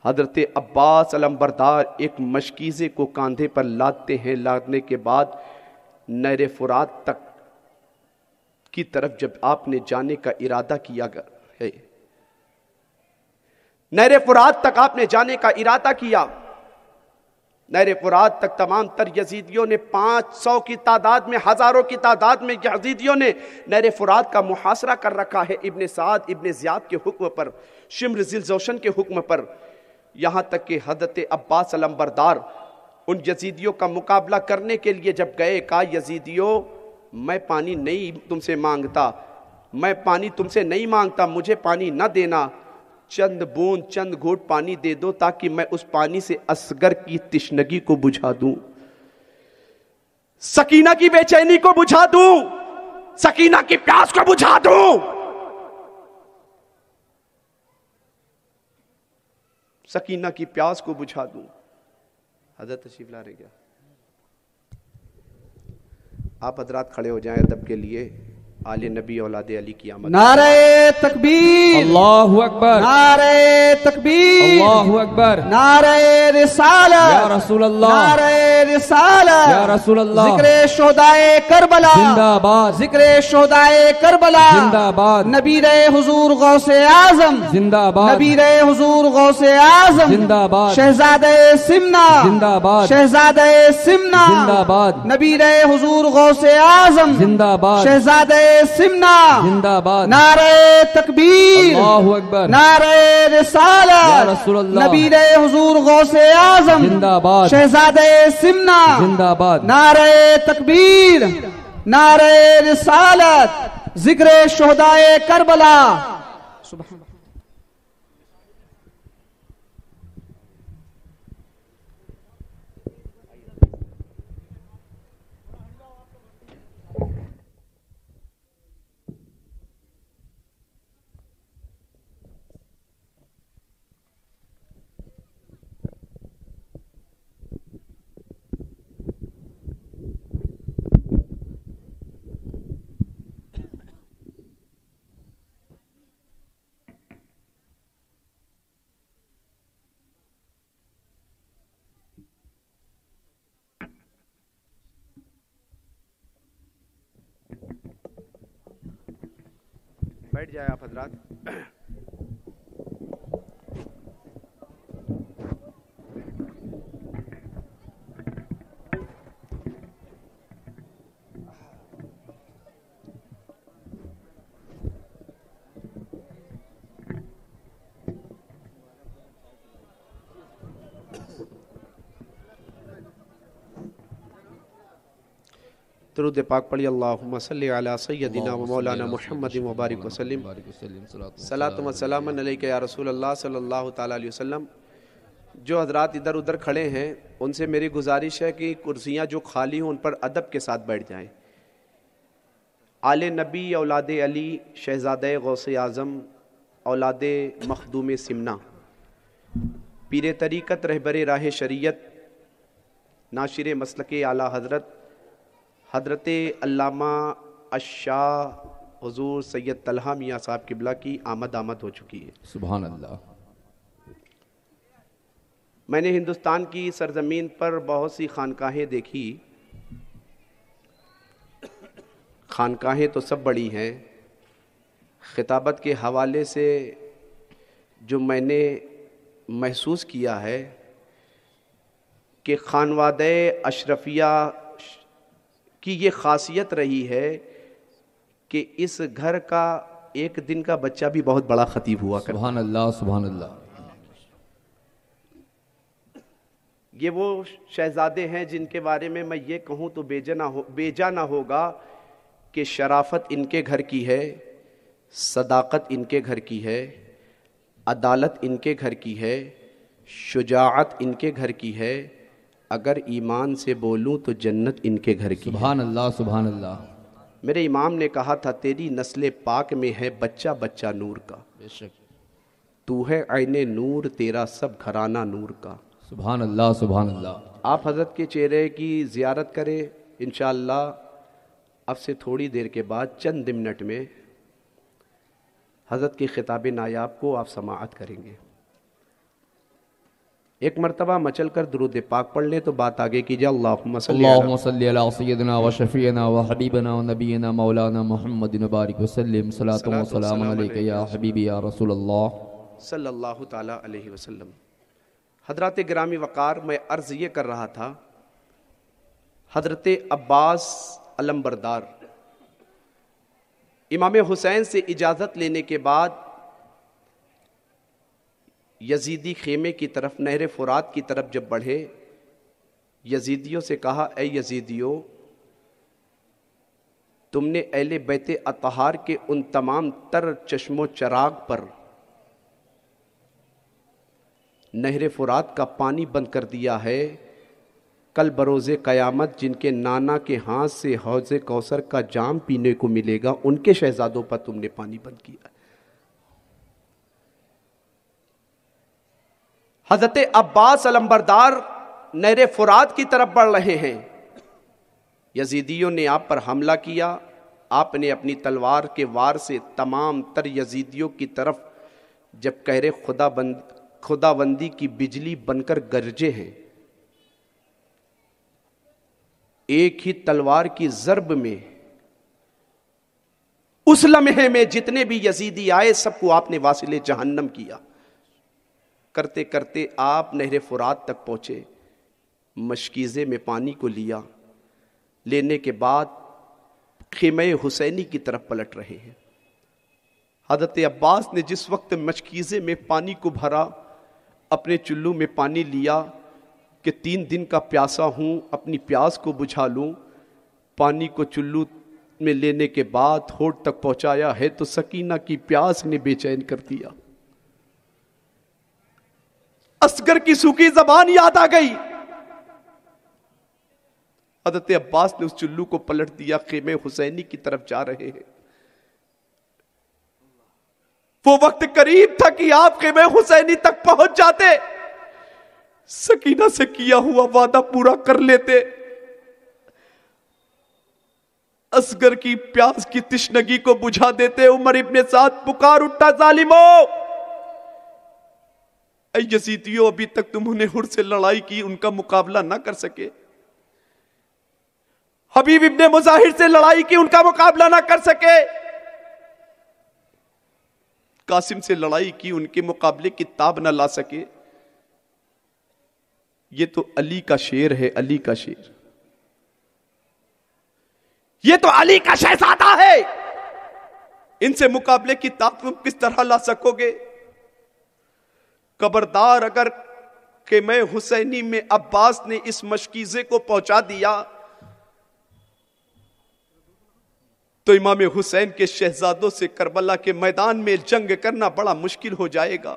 حضرت عباس علمبردار ایک مشکیزے کو کاندھے پر لادتے ہیں، لادنے کے بعد نہر فرات تک کی طرف جب آپ نے جانے کا ارادہ کیا ہے، نہر فرات تک آپ نے جانے کا ارادہ کیا، نہر فرات تک تمام تر یزیدیوں نے 500 کی تعداد میں، ہزاروں کی تعداد میں یزیدیوں نے نہر فرات کا محاصرہ کر رکھا ہے، ابن سعد ابن زیاد کے حکم پر، شمر ذی الجوشن کے حکم پر، یہاں تک کہ حضرت عباس علمبردار ان یزیدیوں کا مقابلہ کرنے کے لیے جب گئے، کہا یزیدیوں میں پانی نہیں تم سے مانگتا، میں پانی تم سے نہیں مانگتا، مجھے پانی نہ دینا، چند بوند چند گھونٹ پانی دے دو تاکہ میں اس پانی سے اصغر کی تشنگی کو بجھا دوں، سکینہ کی بے چینی کو بجھا دوں، سکینہ کی پیاس کو بجھا دوں۔ سکینہ کی پیاس کو بجھا دوں۔ حضرت تشریف لا رہے کیا؟ آپ حضرات کھڑے ہو جائیں ادب کے لیے۔ آل نبی اولاد علی کی آمد۔ نعرہ تکبیر، اللہ اکبر، نعرہ تکبیر، اللہ اکبر، نعرہ رسالت، یا رسول اللہ، نعرہ رسالت، یا رسول اللہ، ذکر شہدائے کربلا، زندہ آباد، ذکر شہدائے کربلا، زندہ آباد، نبی رے حضور غوث اعظم، زندہ آباد، نبی رے حضور غوث اعظم، زندہ آباد، شہزادہ سمنا، زندہ آباد، شہزادہ سمنا، زندہ آباد، نبی رے حضور غوث اعظم، زندہ آباد، شہزادہ سمنا، زندہ آباد، نعرہ تکبیر، اللہ اکبر، نعرہ رسالت، یا رسول اللہ، نبی رے حضور غوث اعظم، زندہ آباد، شہزادہ سمنا، زندہ آباد، نعرہ تکبیر، نعرہ رسالت، ذکر شہدائے کربلا۔ سبحان بیٹھ جائے آپ حضرات۔ درود پاک پڑھی، اللہم صلی علی سیدنا و مولانا محمد مبارک وسلم، صلاۃ و سلام علیک یا رسول اللہ صلی اللہ تعالیٰ علیہ وسلم۔ جو حضرات ادھر ادھر کھڑے ہیں ان سے میری گزارش ہے کہ کرسیاں جو خالی ہوں ان پر ادب کے ساتھ بیٹھ جائیں۔ آل نبی اولاد علی، شہزادہ غوث اعظم، اولاد مخدوم سمنا، پیر طریقت، رہبر راہ شریعت، ناشر مسلک اعلیٰ حضرت حضرت علامہ الشاہ حضور سید طلحہ میاں صاحب قبلہ کی آمد ہو چکی ہے۔ سبحان اللہ۔ میں نے ہندوستان کی سرزمین پر بہت سی خانقاہیں دیکھی، خانقاہیں تو سب بڑی ہیں، خطابت کے حوالے سے جو میں نے محسوس کیا ہے کہ خانوادہ اشرفیہ کی یہ خاصیت رہی ہے کہ اس گھر کا ایک دن کا بچہ بھی بہت بڑا خطیب ہوا کرتا ہے۔ سبحان اللہ سبحان اللہ۔ یہ وہ شہزادے ہیں جن کے بارے میں یہ کہوں تو بیجا نہ ہوگا کہ شرافت ان کے گھر کی ہے، صداقت ان کے گھر کی ہے، عدالت ان کے گھر کی ہے، شجاعت ان کے گھر کی ہے، اگر ایمان سے بولوں تو جنت ان کے گھر کی ہے۔ سبحان اللہ سبحان اللہ۔ میرے امام نے کہا تھا تیری نسل پاک میں ہے بچہ بچہ نور کا، بے شک۔ تو ہے عین نور تیرا سب گھرانہ نور کا۔ سبحان اللہ سبحان اللہ۔ آپ حضرت کے چہرے کی زیارت کریں انشاءاللہ اب سے تھوڑی دیر کے بعد چند منٹ میں حضرت کے خطاب نایاب کو آپ سماعت کریں گے۔ ایک مرتبہ مچل کر درود پاک پڑھ لیں تو بات آگے کیجئے۔ اللہم صلی علی سیدنا و شفیعنا و حبیبنا و نبینا مولانا محمد بارک وسلم، صلاۃ و سلام علیک یا حبیبی یا رسول اللہ صلی اللہ تعالی علیہ وسلم۔ حضرات گرامی وقار، میں عرض یہ کر رہا تھا، حضرت عباس علمبردار امام حسین سے اجازت لینے کے بعد یزیدی خیمے کی طرف، نہر فرات کی طرف جب بڑھے، یزیدیوں سے کہا اے یزیدیوں، تم نے اہل بیت اطہار کے ان تمام تر چشم و چراغ پر نہر فرات کا پانی بند کر دیا ہے، کل بروز قیامت جن کے نانا کے ہاتھ سے حوض کوثر کا جام پینے کو ملے گا ان کے شہزادوں پر تم نے پانی بند کیا۔ حضرت عباس علمبردار نہر فرات کی طرف بڑھ رہے ہیں، یزیدیوں نے آپ پر حملہ کیا، آپ نے اپنی تلوار کے وار سے تمام تر یزیدیوں کی طرف جب قہر خداوندی کی بجلی بن کر گرجے ہیں، ایک ہی تلوار کی ضرب میں اس لمحے میں جتنے بھی یزیدی آئے سب کو آپ نے واصل جہنم کیا۔ کرتے کرتے آپ نہر فرات تک پہنچے، مشکیزے میں پانی کو لیا، لینے کے بعد خیمہ حسینی کی طرف پلٹ رہے ہیں۔ حضرت عباس نے جس وقت مشکیزے میں پانی کو بھرا، اپنے چلو میں پانی لیا کہ 3 دن کا پیاسا ہوں، اپنی پیاس کو بجھا لوں، پانی کو چلو میں لینے کے بعد ہونٹ تک پہنچایا ہے تو سکینہ کی پیاس نے بے چین کر دیا۔ اصغر کی سوکھی زبان یاد آ گئی، حضرت عباس نے اس چلو کو پلٹ دیا، خیمہ حسینی کی طرف جا رہے ہیں۔ وہ وقت قریب تھا کہ آپ خیمہ حسینی تک پہنچ جاتے، سکینہ سے کیا ہوا وعدہ پورا کر لیتے، اصغر کی پیاس کی تشنگی کو بجھا دیتے۔ عمر ابن سعد پکار اٹھا، ظالمو، اے یزیدیو، ابھی تک تمہوں نے حر سے لڑائی کی، ان کا مقابلہ نہ کر سکے، حبیب ابن مظاہر سے لڑائی کی، ان کا مقابلہ نہ کر سکے، قاسم سے لڑائی کی، ان کے مقابلے کی تاب نہ لا سکے۔ یہ تو علی کا شیر ہے، علی کا شیر، یہ تو علی کا شہزادہ ہے، ان سے مقابلے کی تاب تم کس طرح لا سکو گے؟ خبردار، اگر خیمہ حسینی میں عباس نے اس مشکیزے کو پہنچا دیا تو امام حسین کے شہزادوں سے کربلا کے میدان میں جنگ کرنا بڑا مشکل ہو جائے گا۔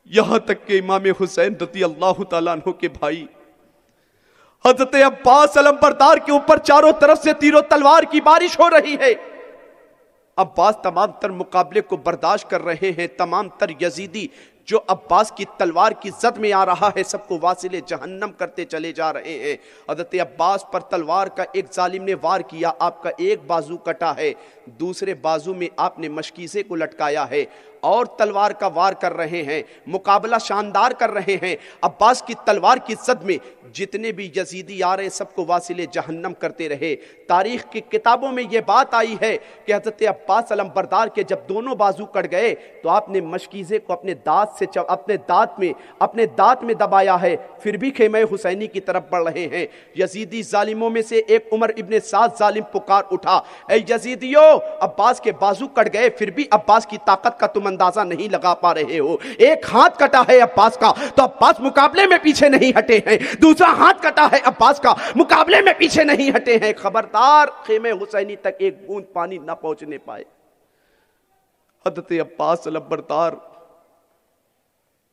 یہاں تک کہ امام حسین رضی اللہ تعالیٰ عنہ کے بھائی حضرت عباس علمبردار کے اوپر چاروں طرف سے تیر و تلوار کی بارش ہو رہی ہے۔ عباس تمام تر مقابلے کو برداشت کر رہے ہیں، تمام تر یزیدی جو عباس کی تلوار کی زد میں آ رہا ہے سب کو واصل جہنم کرتے چلے جا رہے ہیں۔ حضرت عباس پر تلوار کا ایک ظالم نے وار کیا، آپ کا ایک بازو کٹا ہے، دوسرے بازو میں آپ نے مشکیزے کو لٹکایا ہے اور تلوار کا وار کر رہے ہیں، مقابلہ شاندار کر رہے ہیں۔ عباس کی تلوار کی زد میں جتنے بھی یزیدی آ رہے سب کو واصل جہنم کرتے رہے۔ تاریخ کی کتابوں میں یہ بات آئی ہے کہ حضرت عباس علم بردار کے جب دونوں بازو کٹ گئے تو آپ نے مشکیزے کو اپنے دانت میں دبایا ہے، پھر بھی خیمہ حسینی کی طرف بڑھ رہے ہیں۔ یزیدی ظالموں میں سے ایک عمر ابن سعد ظالم پکار اٹھا، اے یزیدیو، عباس کے بازو کٹ گئے پھر بھی عباس کی طاقت کا تم اندازہ نہیں لگا پا رہے ہو۔ ایک ہاتھ کٹا ہے عباس کا تو عباس مقابلے میں پیچھے نہیں ہٹے ہیں، دوسرا ہاتھ کٹا ہے عباس کا مقابلے میں پیچھے نہیں ہٹے ہیں۔ خبردار خیمہ حسینی تک ایک بوند پانی نہ پہنچنے پائے۔ حضرت عباس علم بردار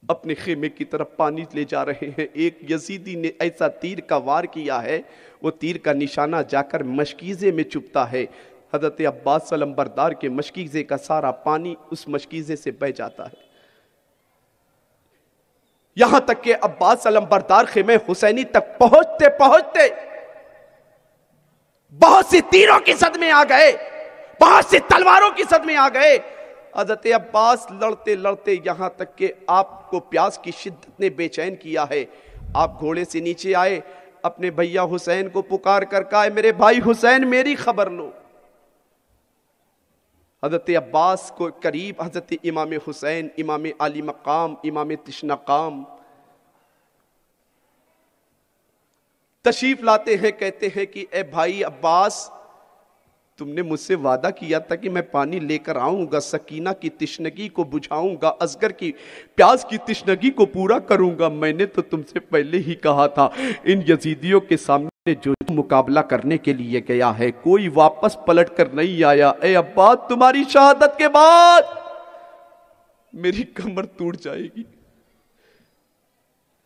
اپنے خیمے کی طرف پانی لے جا رہے ہیں۔ ایک یزیدی نے ایسا تیر کا وار کیا ہے، وہ تیر کا نشانہ جا کر مشکیزے میں چپتا ہے۔ حضرت عباس علم بردار کے مشکیزے کا سارا پانی اس مشکیزے سے بہہ جاتا ہے، یہاں تک کہ عباس علم بردار خیمہ حسینی تک پہنچتے پہنچتے بہت سی تیروں کی صدمے آ گئے، بہت سی تلواروں کی صدمے آ گئے۔ حضرت عباس لڑتے لڑتے یہاں تک کہ آپ کو پیاس کی شدت نے بے چین کیا ہے، آپ گھوڑے سے نیچے آئے، اپنے بھیا حسین کو پکار کر کہا، میرے بھائی حسین میری خبر لو۔ حضرت عباس کو قریب حضرت امام حسین، امام علی مقام، امام تشنہ قام تشریف لاتے ہیں، کہتے ہیں کہ اے بھائی عباس، تم نے مجھ سے وعدہ کیا تھا کہ میں پانی لے کر آؤں گا، سکینہ کی تشنگی کو بجھاؤں گا، اصغر کی پیاس کی تشنگی کو پورا کروں گا۔ میں نے تو تم سے پہلے ہی کہا تھا، ان یزیدیوں کے سامنے جو مقابلہ کرنے کے لیے گیا ہے کوئی واپس پلٹ کر نہیں آیا۔ اے عباس، تمہاری شہادت کے بعد میری کمر ٹوٹ جائے گی۔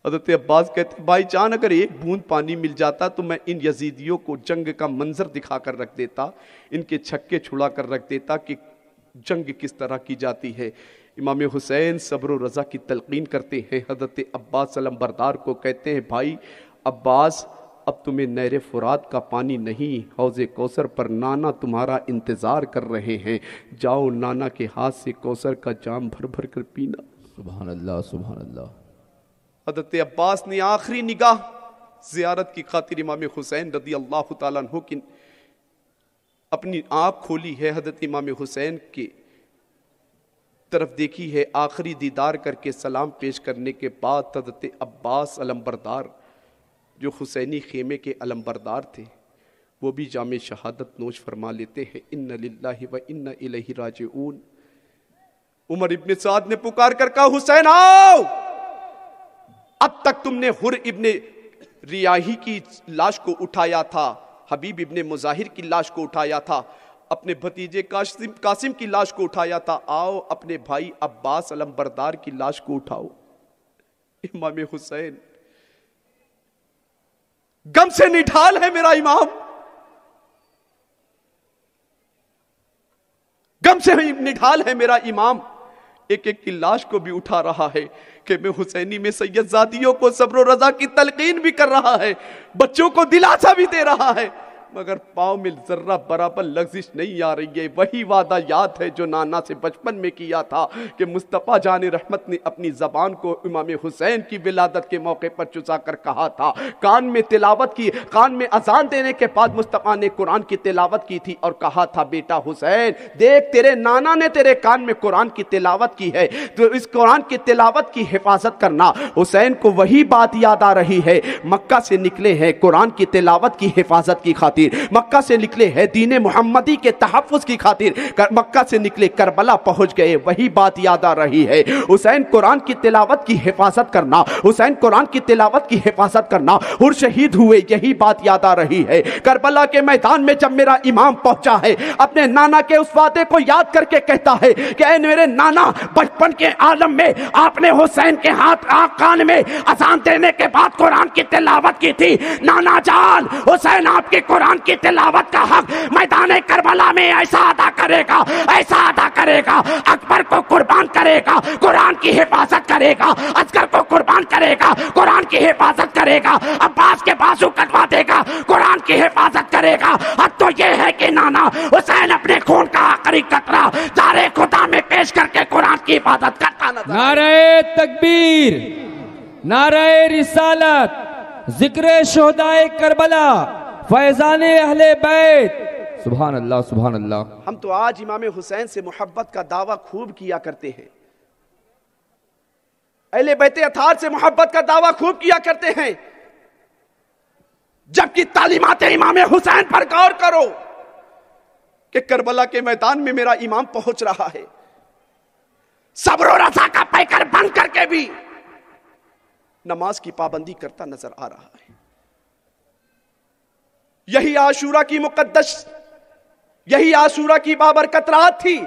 حضرت عباس کہتے ہیں، بھائی جان، اگر ایک بوند پانی مل جاتا تو میں ان یزیدیوں کو جنگ کا منظر دکھا کر رکھ دیتا، ان کے چھکے چھڑا کر رکھ دیتا کہ جنگ کس طرح کی جاتی ہے۔ امام حسین صبر و رضا کی تلقین کرتے ہیں، حضرت عباس علم بردار کو کہتے ہیں، بھائی عباس، اب تمہیں نہر فرات کا پانی نہیں، حوض کوثر پر نانا تمہارا انتظار کر رہے ہیں، جاؤ نانا کے ہاتھ سے کوثر کا جام بھر بھر کر پینا۔ سبحان اللہ، سبحان اللہ۔ حضرت عباس نے آخری نگاہ زیارت کی خاطر امام حسین رضی اللہ تعالیٰ عنہ کی اپنی آنکھ کھولی ہے، حضرت امام حسین کی طرف دیکھی ہے، آخری دیدار کر کے سلام پیش کرنے کے بعد حضرت عباس علم بردار جو حسینی خیمے کے علم بردار تھے وہ بھی جام شہادت نوش فرما لیتے ہیں۔ ان للہ و انا الیہ راجعون۔ عمر ابن سعد نے پکار کر کہا، حسین آؤ، اب تک تم نے حر ابن ریاحی کی لاش کو اٹھایا تھا، حبیب ابن مظاہر کی لاش کو اٹھایا تھا، اپنے بھتیجے قاسم کی لاش کو اٹھایا تھا، آؤ اپنے بھائی عباس علم بردار کی لاش کو اٹھاؤ۔ امام حسین، غم سے نڈھال ہے میرا امام، غم سے نڈھال ہے میرا امام، ایک ایک کی لاش کو بھی اٹھا رہا ہے کہ میں حسینی میں سید زادیوں کو صبر و رضا کی تلقین بھی کر رہا ہے، بچوں کو دلاسا بھی دے رہا ہے، مگر پاؤں میں ذرہ برابر لغزش نہیں آ رہی ہے۔ وہی وعدہ یاد ہے جو نانا سے بچپن میں کیا تھا کہ مصطفیٰ جان رحمت نے اپنی زبان کو امام حسین کی ولادت کے موقع پر چسا کر کہا تھا، کان میں تلاوت کی، کان میں اذان دینے کے بعد مصطفیٰ نے قرآن کی تلاوت کی تھی اور کہا تھا، بیٹا حسین دیکھ، تیرے نانا نے تیرے کان میں قرآن کی تلاوت کی ہے، تو اس قرآن کی تلاوت کی حفاظت کرنا۔ حسین کو وہی بات یاد آ رہی ہے، مکہ سے نکلے ہیں قرآن کی تلاوت کی حفاظت کی خاطر، مکہ سے نکلے ہیں دین محمدی کے تحفظ کی خاطر، مکہ سے نکلے کربلا پہنچ گئے، وہی بات یاد آ رہی ہے۔ حسین قرآن کی تلاوت کی حفاظت کرنا، حسین قرآن کی تلاوت کی حفاظت کرنا، اور شہید ہوئے، یہی بات یاد آ رہی ہے۔ کربلا کے میدان میں جب میرا امام پہنچا ہے، اپنے نانا کے اس وعدے کو یاد کر کے کہتا ہے کہ اے میرے نانا، بچپن کے عالم میں آپ نے حسین کے ہاتھ کان میں اذان دینے کے بعد قرآن کی تلاوت کی تھی، نانا جان حسین آپ کی قرآن کی تلاوت کا حق میدان کربلا میں ایسا ادا کرے گا، ایسا ادا کرے گا، اکبر کو قربان کرے گا، قرآن کی حفاظت کرے گا، اصغر کو قربان کرے گا، قرآن کی حفاظت کرے گا، عباس کے بازو کٹوا دے گا، قرآن کی حفاظت کرے گا۔ اب تو یہ ہے کہ نانا حسین اپنے خون کا آخری قطرہ دار خدا میں پیش کر کے قرآن کی حفاظت کرتا نظر۔ نعرہ تکبیر، نعرہ رسالت، ذکر شہدائے کربلا، فیضان اہل بیت۔ سبحان اللہ سبحان اللہ۔ ہم تو آج امام حسین سے محبت کا دعویٰ خوب کیا کرتے ہیں، اہل بیت اطہار سے محبت کا دعویٰ خوب کیا کرتے ہیں، جبکہ تعلیمات امام حسین پر غور کرو کہ کربلا کے میدان میں میرا امام پہنچ رہا ہے، صبر و رضا کا پیکر بن کر کے بھی نماز کی پابندی کرتا نظر آ رہا ہے۔ یہی عاشورہ کی مقدس، یہی عاشورہ کی بابرکت رات تھی۔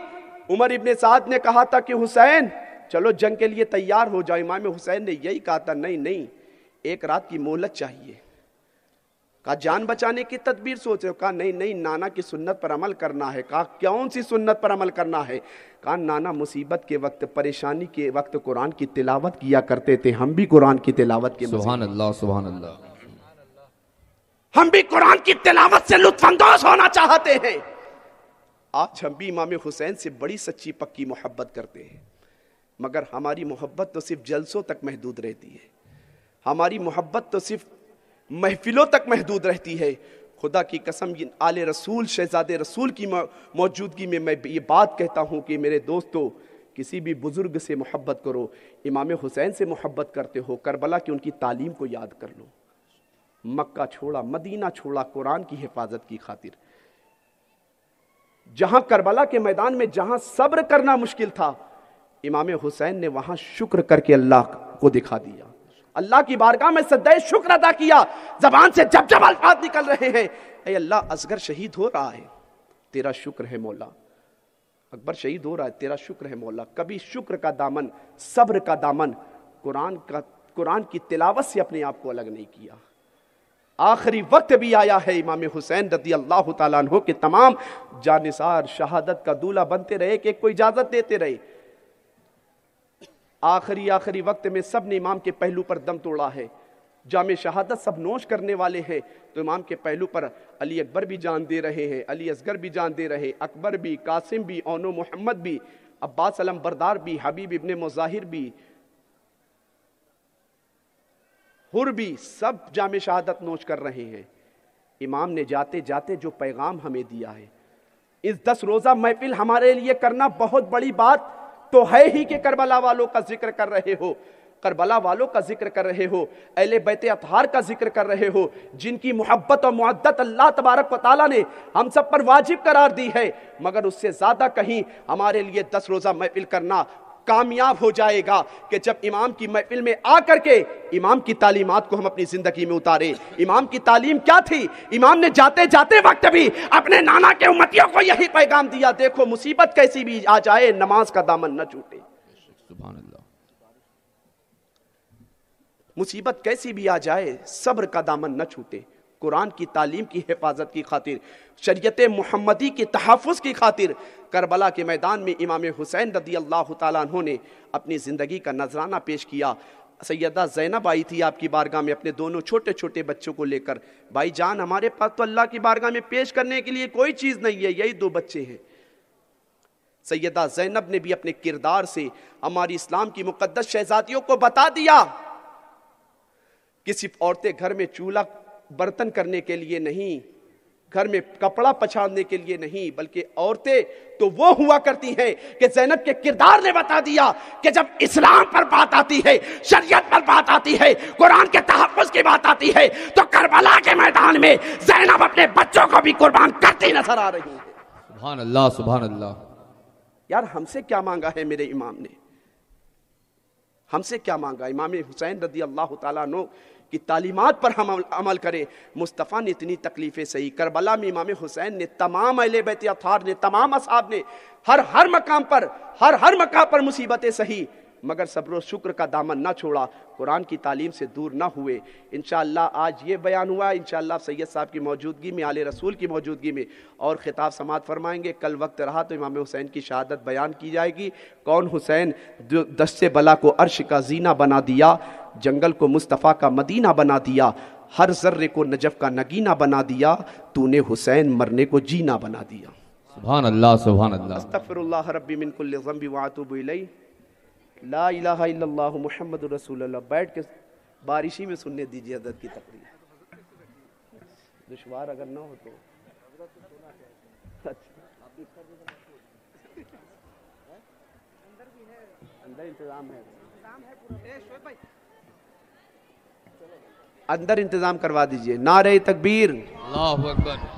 عمر ابن سعد نے کہا تھا کہ حسین چلو جنگ کے لیے تیار ہو جاؤ، امام حسین نے یہی کہا تھا نہیں نہیں ایک رات کی مہلت چاہیے۔ کہا جان بچانے کی تدبیر سوچ رہے ہو؟ کہا نہیں نہیں نانا کی سنت پر عمل کرنا ہے۔ کہا کون سی سنت پر عمل کرنا ہے؟ کہا نانا مصیبت کے وقت، پریشانی کے وقت قرآن کی تلاوت کیا کرتے تھے، ہم بھی قرآن کی تلاوت کے سبحان اللہ سبحان اللہ، ہم بھی قرآن کی تلاوت سے لطف اندوز ہونا چاہتے ہیں۔ آج ہم بھی امام حسین سے بڑی سچی پکی محبت کرتے ہیں، مگر ہماری محبت تو صرف جلسوں تک محدود رہتی ہے، ہماری محبت تو صرف محفلوں تک محدود رہتی ہے۔ خدا کی قسم آل رسول، شہزاد رسول کی موجودگی میں میں یہ بات کہتا ہوں کہ میرے دوستو، کسی بھی بزرگ سے محبت کرو، امام حسین سے محبت کرتے ہو، کربلا کی ان کی تعلیم کو یاد کر لو۔ مکہ چھوڑا، مدینہ چھوڑا قرآن کی حفاظت کی خاطر۔ جہاں کربلا کے میدان میں جہاں صبر کرنا مشکل تھا، امام حسین نے وہاں شکر کر کے اللہ کو دکھا دیا، اللہ کی بارگاہ میں سجدہ شکر ادا کیا۔ زبان سے جب جب الفاظ نکل رہے ہیں، اے اللہ اصغر شہید ہو رہا ہے، تیرا شکر ہے مولا، اکبر شہید ہو رہا ہے، تیرا شکر ہے مولا۔ کبھی شکر کا دامن، صبر کا دامن، قرآن کی تلاوت سے اپنے آپ کو الگ نہیں کیا۔ آخری وقت بھی آیا ہے امام حسین رضی اللہ تعالیٰ عنہ کے تمام جانثار شہادت کا دولہ بنتے رہے کہ کوئی اجازت دیتے رہے۔ آخری وقت میں سب نے امام کے پہلو پر دم توڑا ہے، جام شہادت سب نوش کرنے والے ہیں، تو امام کے پہلو پر علی اکبر بھی جان دے رہے ہیں، علی اصغر بھی جان دے رہے، اکبر بھی، قاسم بھی، اونو محمد بھی، عباس علم بردار بھی، حبیب ابن مظاہر بھی، حر بھی، سب جام شہادت نوش کر رہے ہیں۔ امام نے جاتے جاتے جو پیغام ہمیں دیا ہے، اس 10 روزہ محفل ہمارے لیے کرنا بہت بڑی بات تو ہے ہی کہ کربلا والوں کا ذکر کر رہے ہو، کربلا والوں کا ذکر کر رہے ہو، اہل بیت اطہار کا ذکر کر رہے ہو، جن کی محبت اور معدت اللہ تبارک و تعالیٰ نے ہم سب پر واجب قرار دی ہے، مگر اس سے زیادہ کہیں ہمارے لیے 10 روزہ محفل کرنا کامیاب ہو جائے گا کہ جب امام کی محفل میں آ کر کے امام کی تعلیمات کو ہم اپنی زندگی میں اتارے۔ امام کی تعلیم کیا تھی؟ امام نے جاتے جاتے وقت بھی اپنے نانا کے امتیوں کو یہی پیغام دیا، دیکھو مصیبت کیسی بھی آ جائے نماز کا دامن نہ چھوٹے، سبحان اللہ، مصیبت کیسی بھی آ جائے صبر کا دامن نہ چھوٹے۔ قرآن کی تعلیم کی حفاظت کی خاطر، شریعت محمدی کے تحفظ کی خاطر کربلا کے میدان میں امام حسین رضی اللہ تعالیٰ عنہ نے اپنی زندگی کا نذرانہ پیش کیا۔ سیدہ زینب آئی تھی آپ کی بارگاہ میں اپنے دونوں چھوٹے چھوٹے بچوں کو لے کر، بھائی جان ہمارے پاس تو اللہ کی بارگاہ میں پیش کرنے کے لیے کوئی چیز نہیں ہے، یہی 2 بچے ہیں۔ سیدہ زینب نے بھی اپنے کردار سے ہماری اسلام کی مقدس شہزادیوں کو بتا دیا کہ صرف عورتیں گھر میں چولہا برتن کرنے کے لیے نہیں، گھر میں کپڑا پچھاڑنے کے لیے نہیں، بلکہ عورتیں تو وہ ہوا کرتی ہیں کہ زینب کے کردار نے بتا دیا کہ جب اسلام پر بات آتی ہے، شریعت پر بات آتی ہے، قرآن کے تحفظ کی بات آتی ہے، تو کربلا کے میدان میں زینب اپنے بچوں کو بھی قربان کرتی نظر آ رہی ہے۔ سبحان اللہ سبحان اللہ۔ یار ہم سے کیا مانگا ہے میرے امام نے؟ ہم سے کیا مانگا؟ امام حسین رضی اللہ تعالیٰ عنہ کی تعلیمات پر ہم عمل کریں۔ مصطفیٰ نے اتنی تکلیفیں سہی، کربلا میں امام حسین نے، تمام اہل بیت اطہار نے، تمام اصحاب نے ہر مقام پر مصیبتیں سہی، مگر صبر و شکر کا دامن نہ چھوڑا، قرآن کی تعلیم سے دور نہ ہوئے۔ انشاءاللہ آج یہ بیان ہوا، انشاءاللہ سید صاحب کی موجودگی میں، آل رسول کی موجودگی میں اور خطاب سماعت فرمائیں گے۔ کل وقت رہا تو امام حسین کی شہادت بیان کی جائے گی۔ کون حسین جو دشت بلا کو عرش کا زینہ بنا دیا، جنگل کو مصطفیٰ کا مدینہ بنا دیا، ہر ذرے کو نجف کا نگینہ بنا دیا، تو نے حسین مرنے کو جینا بنا دیا۔ سبحان اللہ سبحان اللہ۔ استغفر اللہ ربی من کل ذنب واتوب الیہ، لا الہ الا اللہ محمد رسول اللہ۔ بیٹھ کے بارشی میں سننے دیجیے حضرت کی تقریر، دشوار اگر نہ ہو تو اندر انتظام ہے، اندر انتظام کروا دیجیے۔ نعرہ تکبیر، اللہ اکبر۔